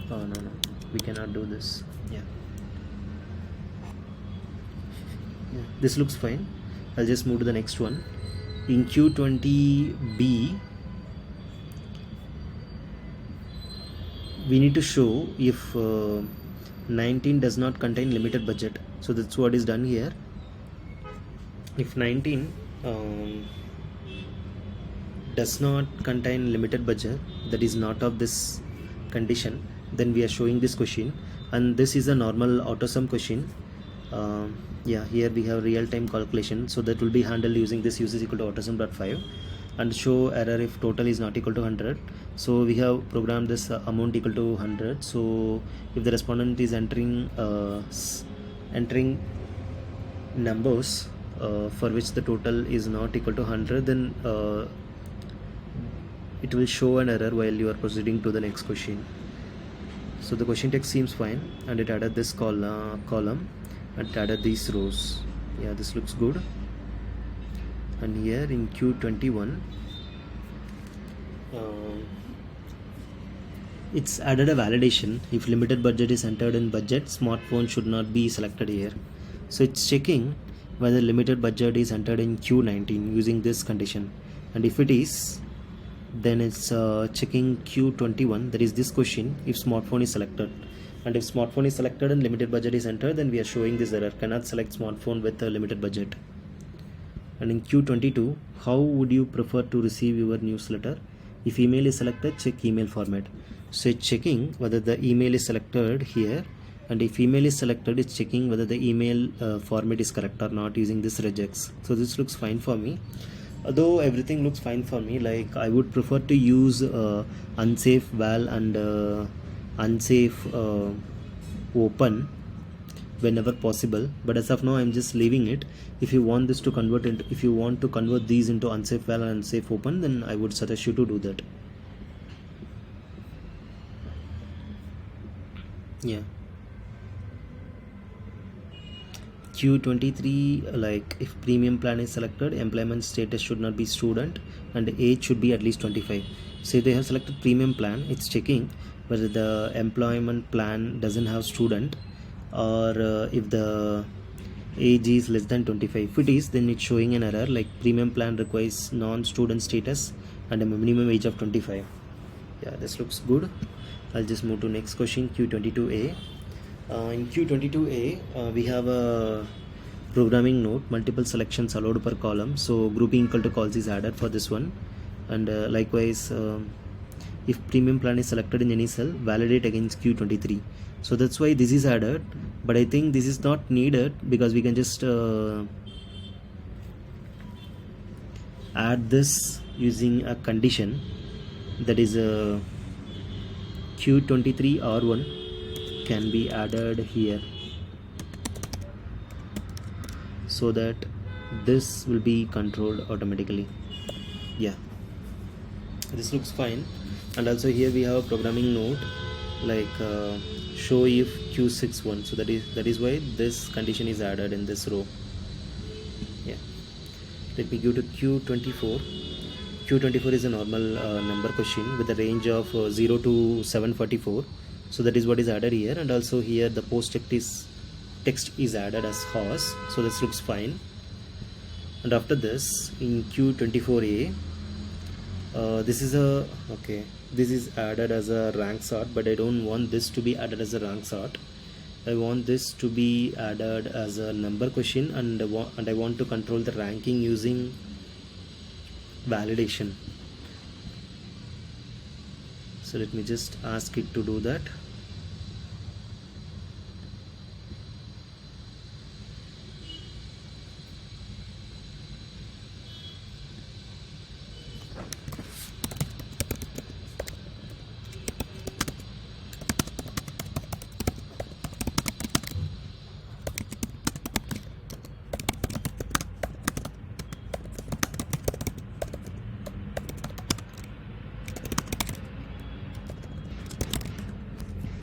Oh no, we cannot do this. Yeah, this looks fine. I'll just move to the next one. In Q20B, we need to show if 19 does not contain limited budget. So that's what is done here. If 19 does not contain limited budget, that is not of this condition, then we are showing this question, and this is a normal AutoSum question. Yeah, here we have real-time calculation, so that will be handled using this use is equal to AutoSum.5, and show error if total is not equal to 100. So we have programmed this amount equal to 100. So if the respondent is entering numbers for which the total is not equal to 100, then it will show an error while you are proceeding to the next question. So the question text seems fine, and it added this column and it added these rows. Yeah, this looks good. And here in Q21, it's added a validation. If limited budget is entered in budget, smartphone should not be selected here. So it's checking whether limited budget is entered in Q19 using this condition, and if it is, then it's checking Q21, that is this question, if smartphone is selected. And if smartphone is selected and limited budget is entered, then we are showing this error, cannot select smartphone with a limited budget. And in Q22, how would you prefer to receive your newsletter? If email is selected, check email format. So it's checking whether the email is selected here and if email is selected, it's checking whether the email format is correct or not using this regex. So this looks fine for me. Although everything looks fine for me, like I would prefer to use unsafe val and unsafe open whenever possible, but as of now I'm just leaving it. If you want this to convert into, if you want to convert these into unsafe val and unsafe open, then I would suggest you to do that. Yeah. Q23, like if premium plan is selected, employment status should not be student and age should be at least 25. Say they have selected premium plan, it's checking whether the employment plan doesn't have student, or if the age is less than 25. If it is, then it's showing an error like premium plan requires non-student status and a minimum age of 25. Yeah, this looks good. I'll just move to next question, Q22A. In Q22A, we have a programming note, multiple selections allowed per column. So grouping equal to calls is added for this one. And likewise, if premium plan is selected in any cell, validate against Q23. So that's why this is added. But I think this is not needed because we can just add this using a condition, that is a Q23 R1 can be added here, so that this will be controlled automatically. Yeah, this looks fine. And also here we have a programming note like show if Q61, so that is why this condition is added in this row. Yeah, let me go to Q24. Q24 is a normal number question with a range of 0 to 744. So that is what is added here. And also here the post text is added as horse, so this looks fine. And after this, in Q24A, this is added as a rank sort, but I don't want this to be added as a rank sort. I want this to be added as a number question, and I want to control the ranking using validation. So let me just ask it to do that.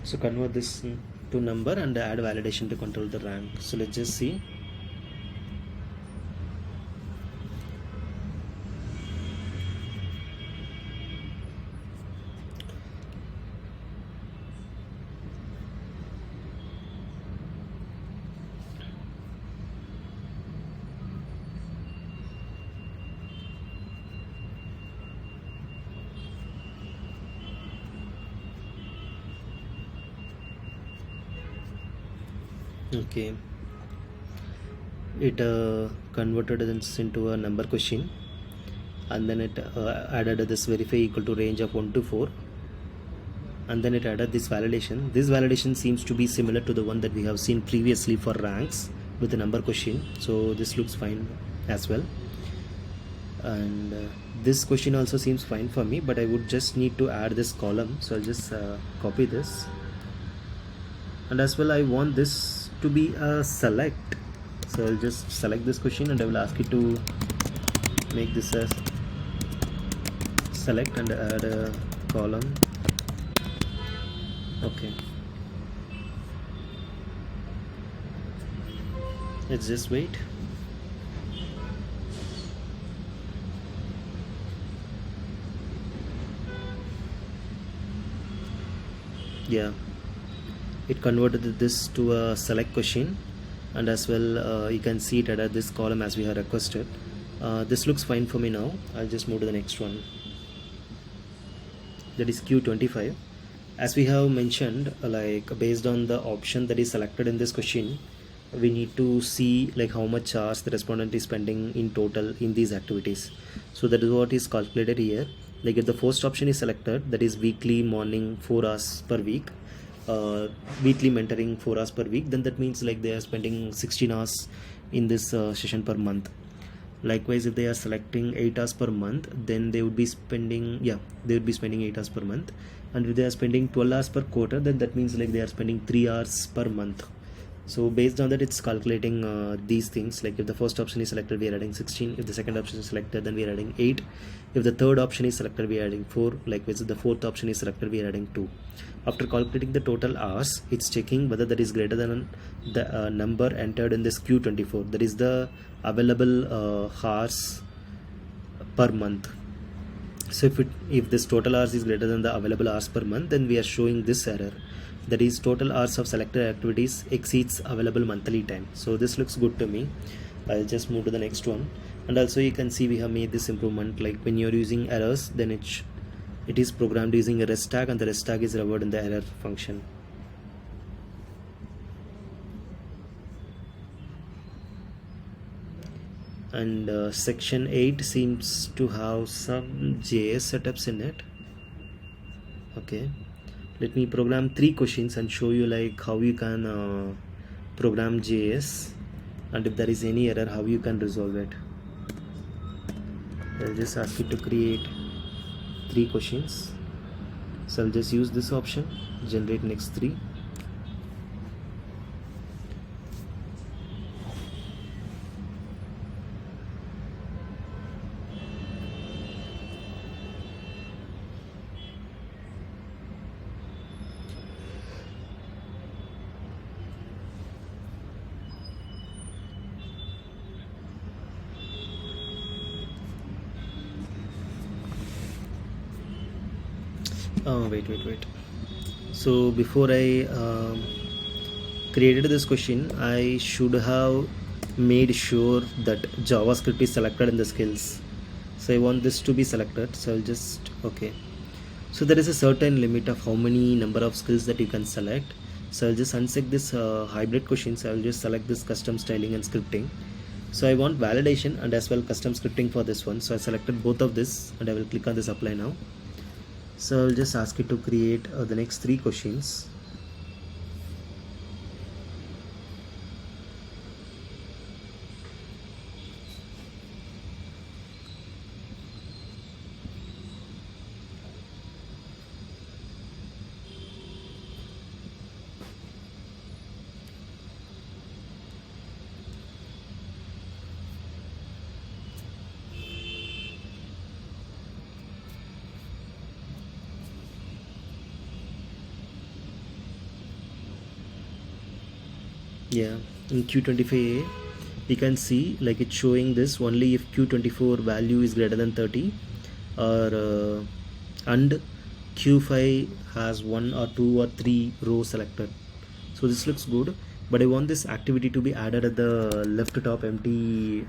So convert this to number and add validation to control the rank. So let's just see. Okay, it converted this into a number question, and then it added this verify equal to range of 1 to 4, and then it added this validation. This validation seems to be similar to the one that we have seen previously for ranks with the number question, so this looks fine as well. And this question also seems fine for me, but I would just need to add this column, so I'll just copy this. And as well, I want this to be a select, so I'll just select this question and I will ask it to make this as select and add a column. Okay, let's just wait. Yeah, it converted this to a select question, and as well you can see it added this column as we have requested. This looks fine for me now. I'll just move to the next one, that is Q25. As we have mentioned, like based on the option that is selected in this question, we need to see like how much hours the respondent is spending in total in these activities. So that is what is calculated here. Like if the first option is selected, that is weekly morning 4 hours per week, weekly mentoring 4 hours per week, then that means like they are spending 16 hours in this session per month. Likewise, if they are selecting 8 hours per month, then they would be spending 8 hours per month. And if they are spending 12 hours per quarter, then that means like they are spending 3 hours per month. So based on that, it's calculating these things. Like if the first option is selected, we are adding 16. If the second option is selected, then we are adding 8. If the third option is selected, we are adding 4. Likewise, if the fourth option is selected, we are adding 2. After calculating the total hours, it's checking whether that is greater than the number entered in this Q24. That is the available hours per month. So if this total hours is greater than the available hours per month, then we are showing this error. That is, total hours of selected activities exceeds available monthly time. So this looks good to me. I'll just move to the next one. And also you can see we have made this improvement. Like when you're using errors, then it is programmed using a rest tag, and the rest tag is referred in the error function. And section 8 seems to have some JS setups in it. Okay, let me program 3 questions and show you like how you can program JS, and if there is any error, how you can resolve it. I'll just ask you to create 3 questions. So I'll just use this option, generate next 3. Wait. So before I created this question, I should have made sure that JavaScript is selected in the skills. So I want this to be selected. So I'll just okay. So there is a certain limit of how many number of skills that you can select. So I'll just uncheck this hybrid questions. I'll just select this custom styling and scripting. So I want validation and as well custom scripting for this one. So I selected both of this, and I will click on this apply now. So I'll just ask you to create the next 3 questions. Yeah, in Q25A we can see like it's showing this only if Q24 value is greater than 30, or and Q5 has 1 or 2 or 3 rows selected. So this looks good, but I want this activity to be added at the left top empty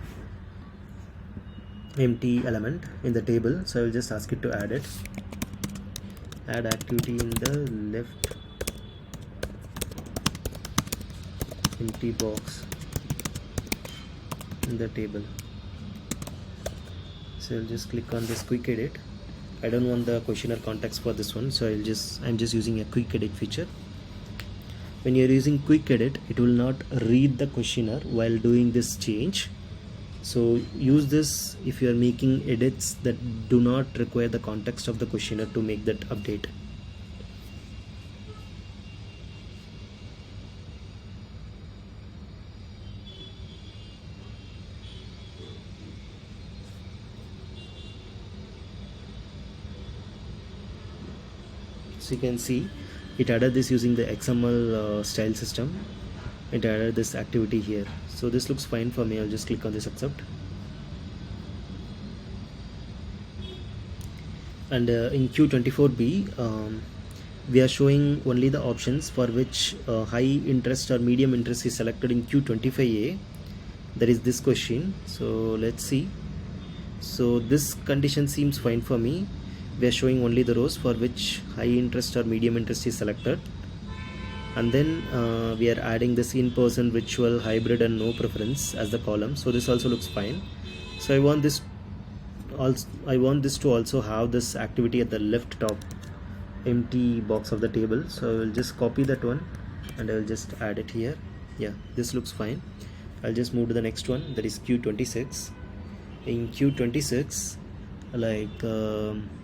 element in the table. So I will just ask it to add it. Add activity in the left empty box in the table. So I'll just click on this quick edit. I don't want the questionnaire context for this one, so I'm just using a quick edit feature. When you're using quick edit, it will not read the questionnaire while doing this change. So use this if you are making edits that do not require the context of the questionnaire to make that update. So you can see it added this using the XML style system. It added this activity here. So this looks fine for me. I'll just click on this accept. And in Q24B we are showing only the options for which high interest or medium interest is selected in Q25A. There is this question. So let's see. So this condition seems fine for me. We are showing only the rows for which high interest or medium interest is selected, and then we are adding this in-person, virtual, hybrid and no preference as the column. So this also looks fine. So I want this to also have this activity at the left top empty box of the table, so I will just copy that one and I will just add it here. Yeah, this looks fine. I'll just move to the next one, that is Q26. In Q26, like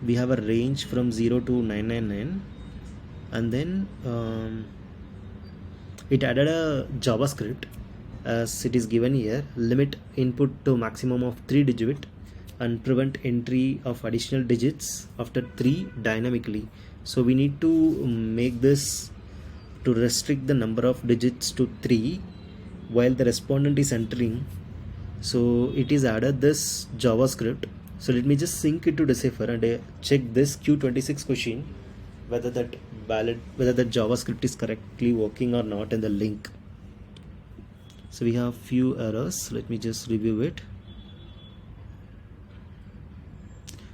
we have a range from 0 to 999, and then it added a JavaScript as it is given here: limit input to maximum of 3 digit and prevent entry of additional digits after 3 dynamically. So we need to make this to restrict the number of digits to 3 while the respondent is entering. So it is added this JavaScript. So let me just sync it to Decipher and check this Q26 question whether that JavaScript is correctly working or not in the link. So we have few errors. Let me just review it.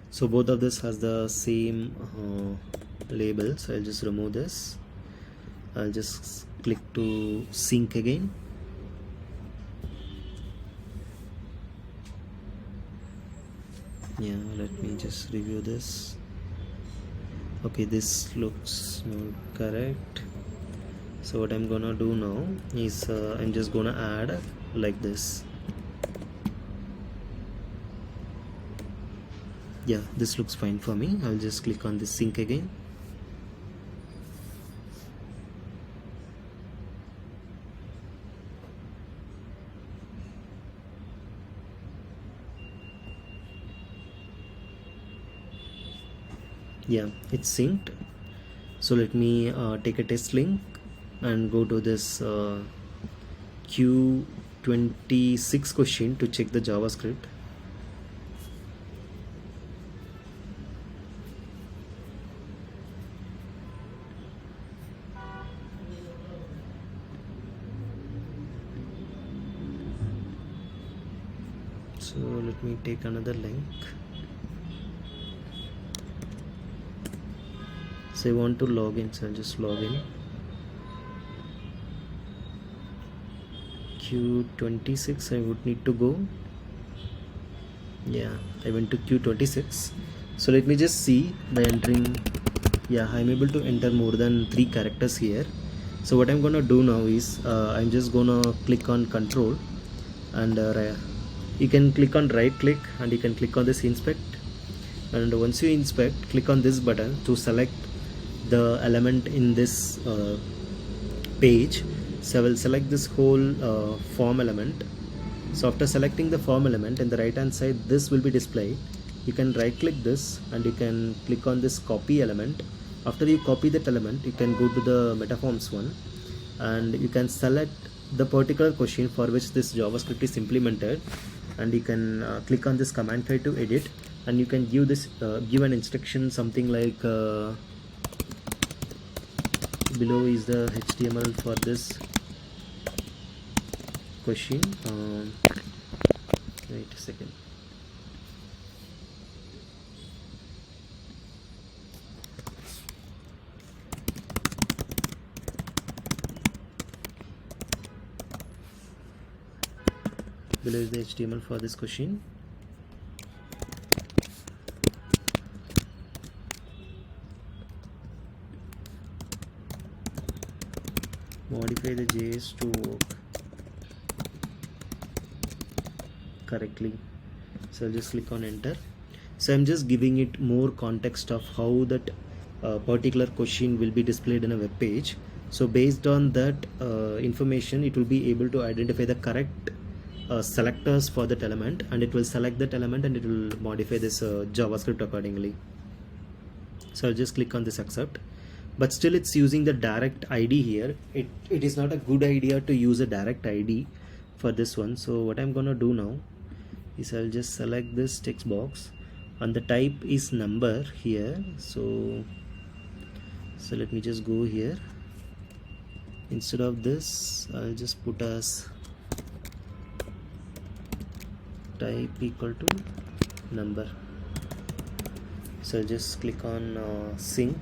So both of this has the same label. So I'll just remove this. I'll just click to sync again. Yeah, let me just review this. Okay, this looks not correct. So what I'm gonna do now is I'm just gonna add like this. Yeah, this looks fine for me. I'll just click on this sync again. Yeah, it's synced. So let me take a test link and go to this Q26 question to check the JavaScript. So let me take another link. So I want to log in, so I'll just log in. Q26 I would need to go. Yeah, I went to Q26. So let me just see by entering. Yeah, I'm able to enter more than 3 characters here. So what I'm gonna do now is I'm just gonna click on control, and you can click on right click and you can click on this inspect, and once you inspect, click on this button to select the element in this page. So I will select this whole form element. So after selecting the form element, in the right hand side this will be displayed. You can right click this and you can click on this copy element. After you copy that element, you can go to the Metaforms one and you can select the particular question for which this JavaScript is implemented, and you can click on this command file to edit, and you can give this give an instruction something like below is the HTML for this question. Wait a second. Below is the HTML for this question. Modify the JS to work correctly. So I'll just click on enter. So I'm just giving it more context of how that particular question will be displayed in a web page. So based on that information, it will be able to identify the correct selectors for that element, and it will select that element and it will modify this JavaScript accordingly. So I'll just click on this accept. But still it's using the direct ID here. It is not a good idea to use a direct ID for this one. So what I'm gonna do now is I'll just select this text box and the type is number here. So let me just go here. Instead of this, I'll just put as type equal to number. So I'll just click on sync.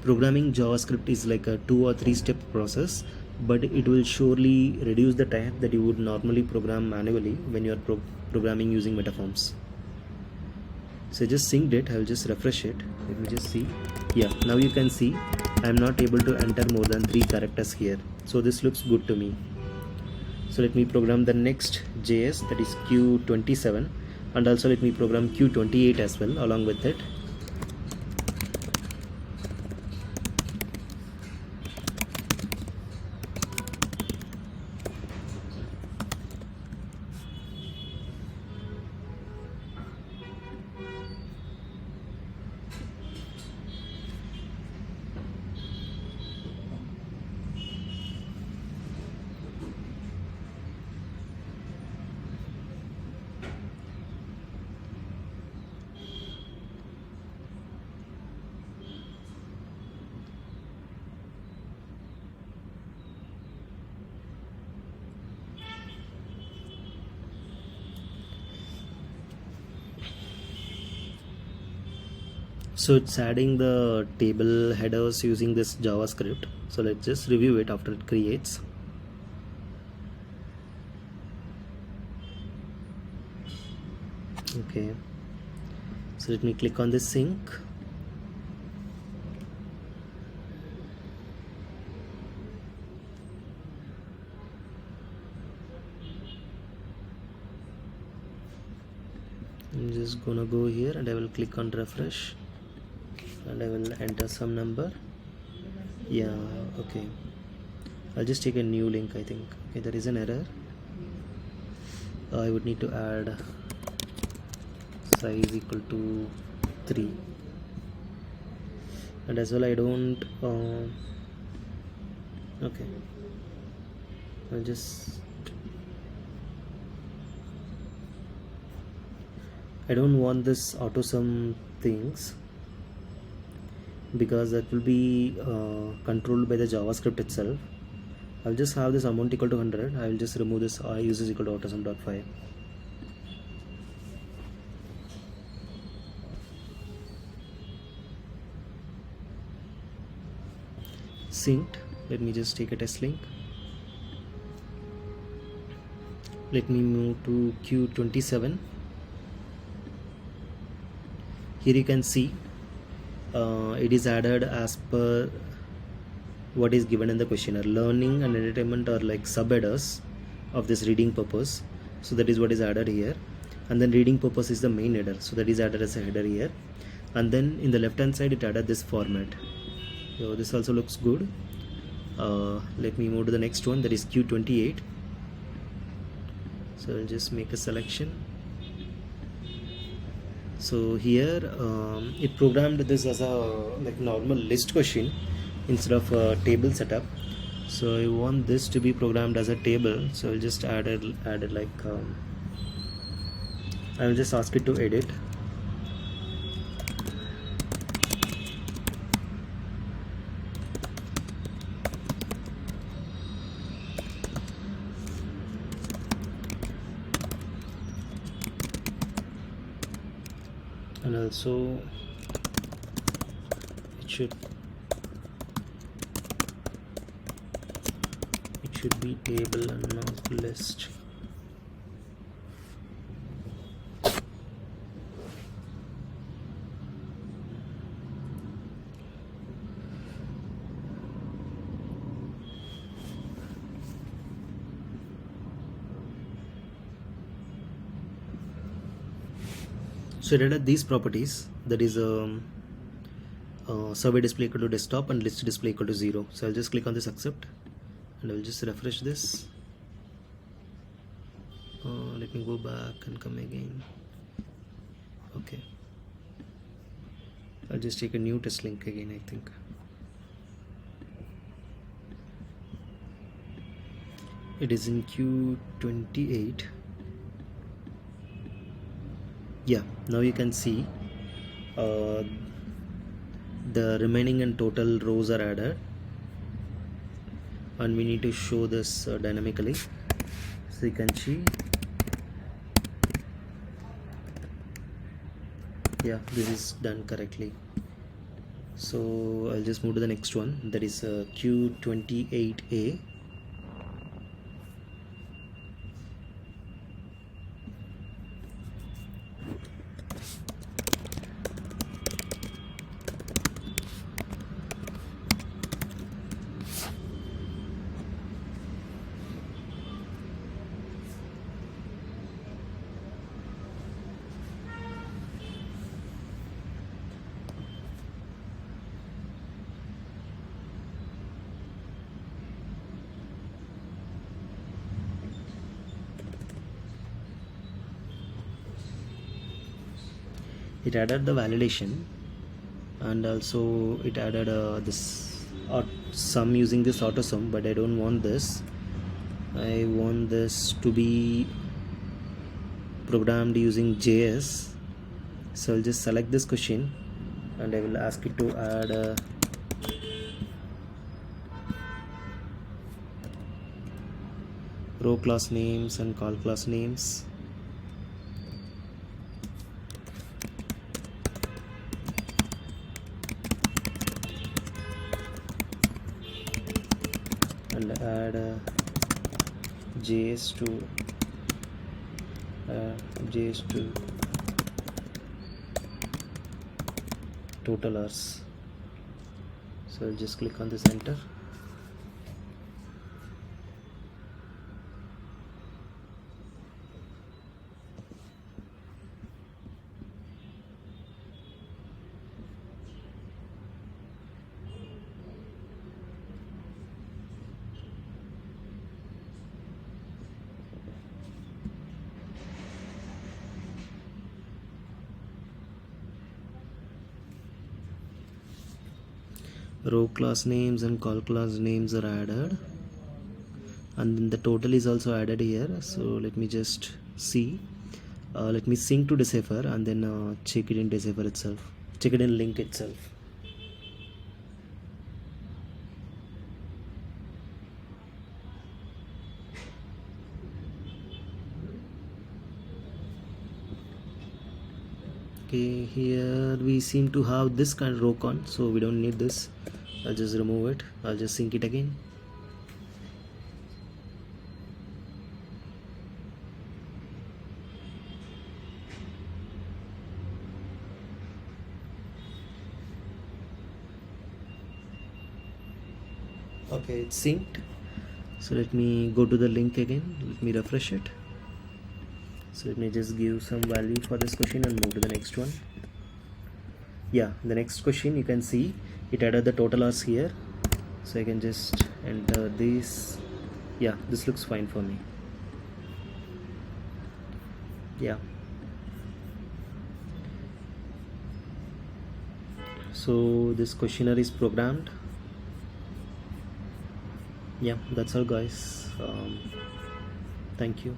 Programming JavaScript is like a 2 or 3 step process. but it will surely reduce the time that you would normally program manually when you are programming using Metaforms. So I just synced it. I will just refresh it. Let me just see. Yeah, now you can see I am not able to enter more than 3 characters here. So this looks good to me. So let me program the next JS, that is Q27, and also let me program Q28 as well along with it. So it's adding the table headers using this JavaScript. So let's just review it after it creates. Okay, so let me click on this sync. I'm just gonna go here and I will click on refresh and I will enter some number. Yeah, okay, I'll just take a new link. I think okay, there is an error. I would need to add size equal to 3, and as well I don't okay, I'll just I don't want this auto sum things because that will be controlled by the JavaScript itself. I'll just have this amount equal to 100. I will just remove this I uses equal to autosum.5. Synced. Let me just take a test link. Let me move to Q27. Here you can see it is added as per what is given in the questionnaire. Learning and entertainment are like sub-headers of this reading purpose. So that is what is added here. And then reading purpose is the main header. So that is added as a header here. And then in the left hand side it added this format. So this also looks good. Let me move to the next one, that is Q28. So I'll just make a selection. So here it programmed this as a like normal list question instead of a table setup. So I want this to be programmed as a table. So I'll just add it like I will just ask it to edit. And also it should be table and not list. So it added these properties, that is survey display equal to desktop and list display equal to 0. So I'll just click on this accept and I'll just refresh this. Let me go back and come again. Okay, I'll just take a new test link again. I think it is in Q28. Yeah, now you can see the remaining and total rows are added, and we need to show this dynamically. So you can see, yeah, this is done correctly. So I'll just move to the next one, that is Q28A. it added the validation, and also it added this sum using this auto sum, but I don't want this. I want this to be programmed using JS. So I'll just select this question and I will ask it to add row class names and call class names. And add JS to total hours. So I'll just click on this enter. Row class names and call class names are added, and then the total is also added here. So let me just see, let me sync to Decipher and then check it in Decipher itself, check it in link itself. Okay, here we seem to have this kind of row con, so we don't need this. I'll just remove it. I'll just sync it again. Okay, it's synced. So let me go to the link again. Let me refresh it. So let me just give some value for this question and move to the next one. Yeah, the next question, you can see it added the total hours here. So I can just enter this. Yeah, this looks fine for me. Yeah. So this questionnaire is programmed. Yeah, that's all guys. Thank you.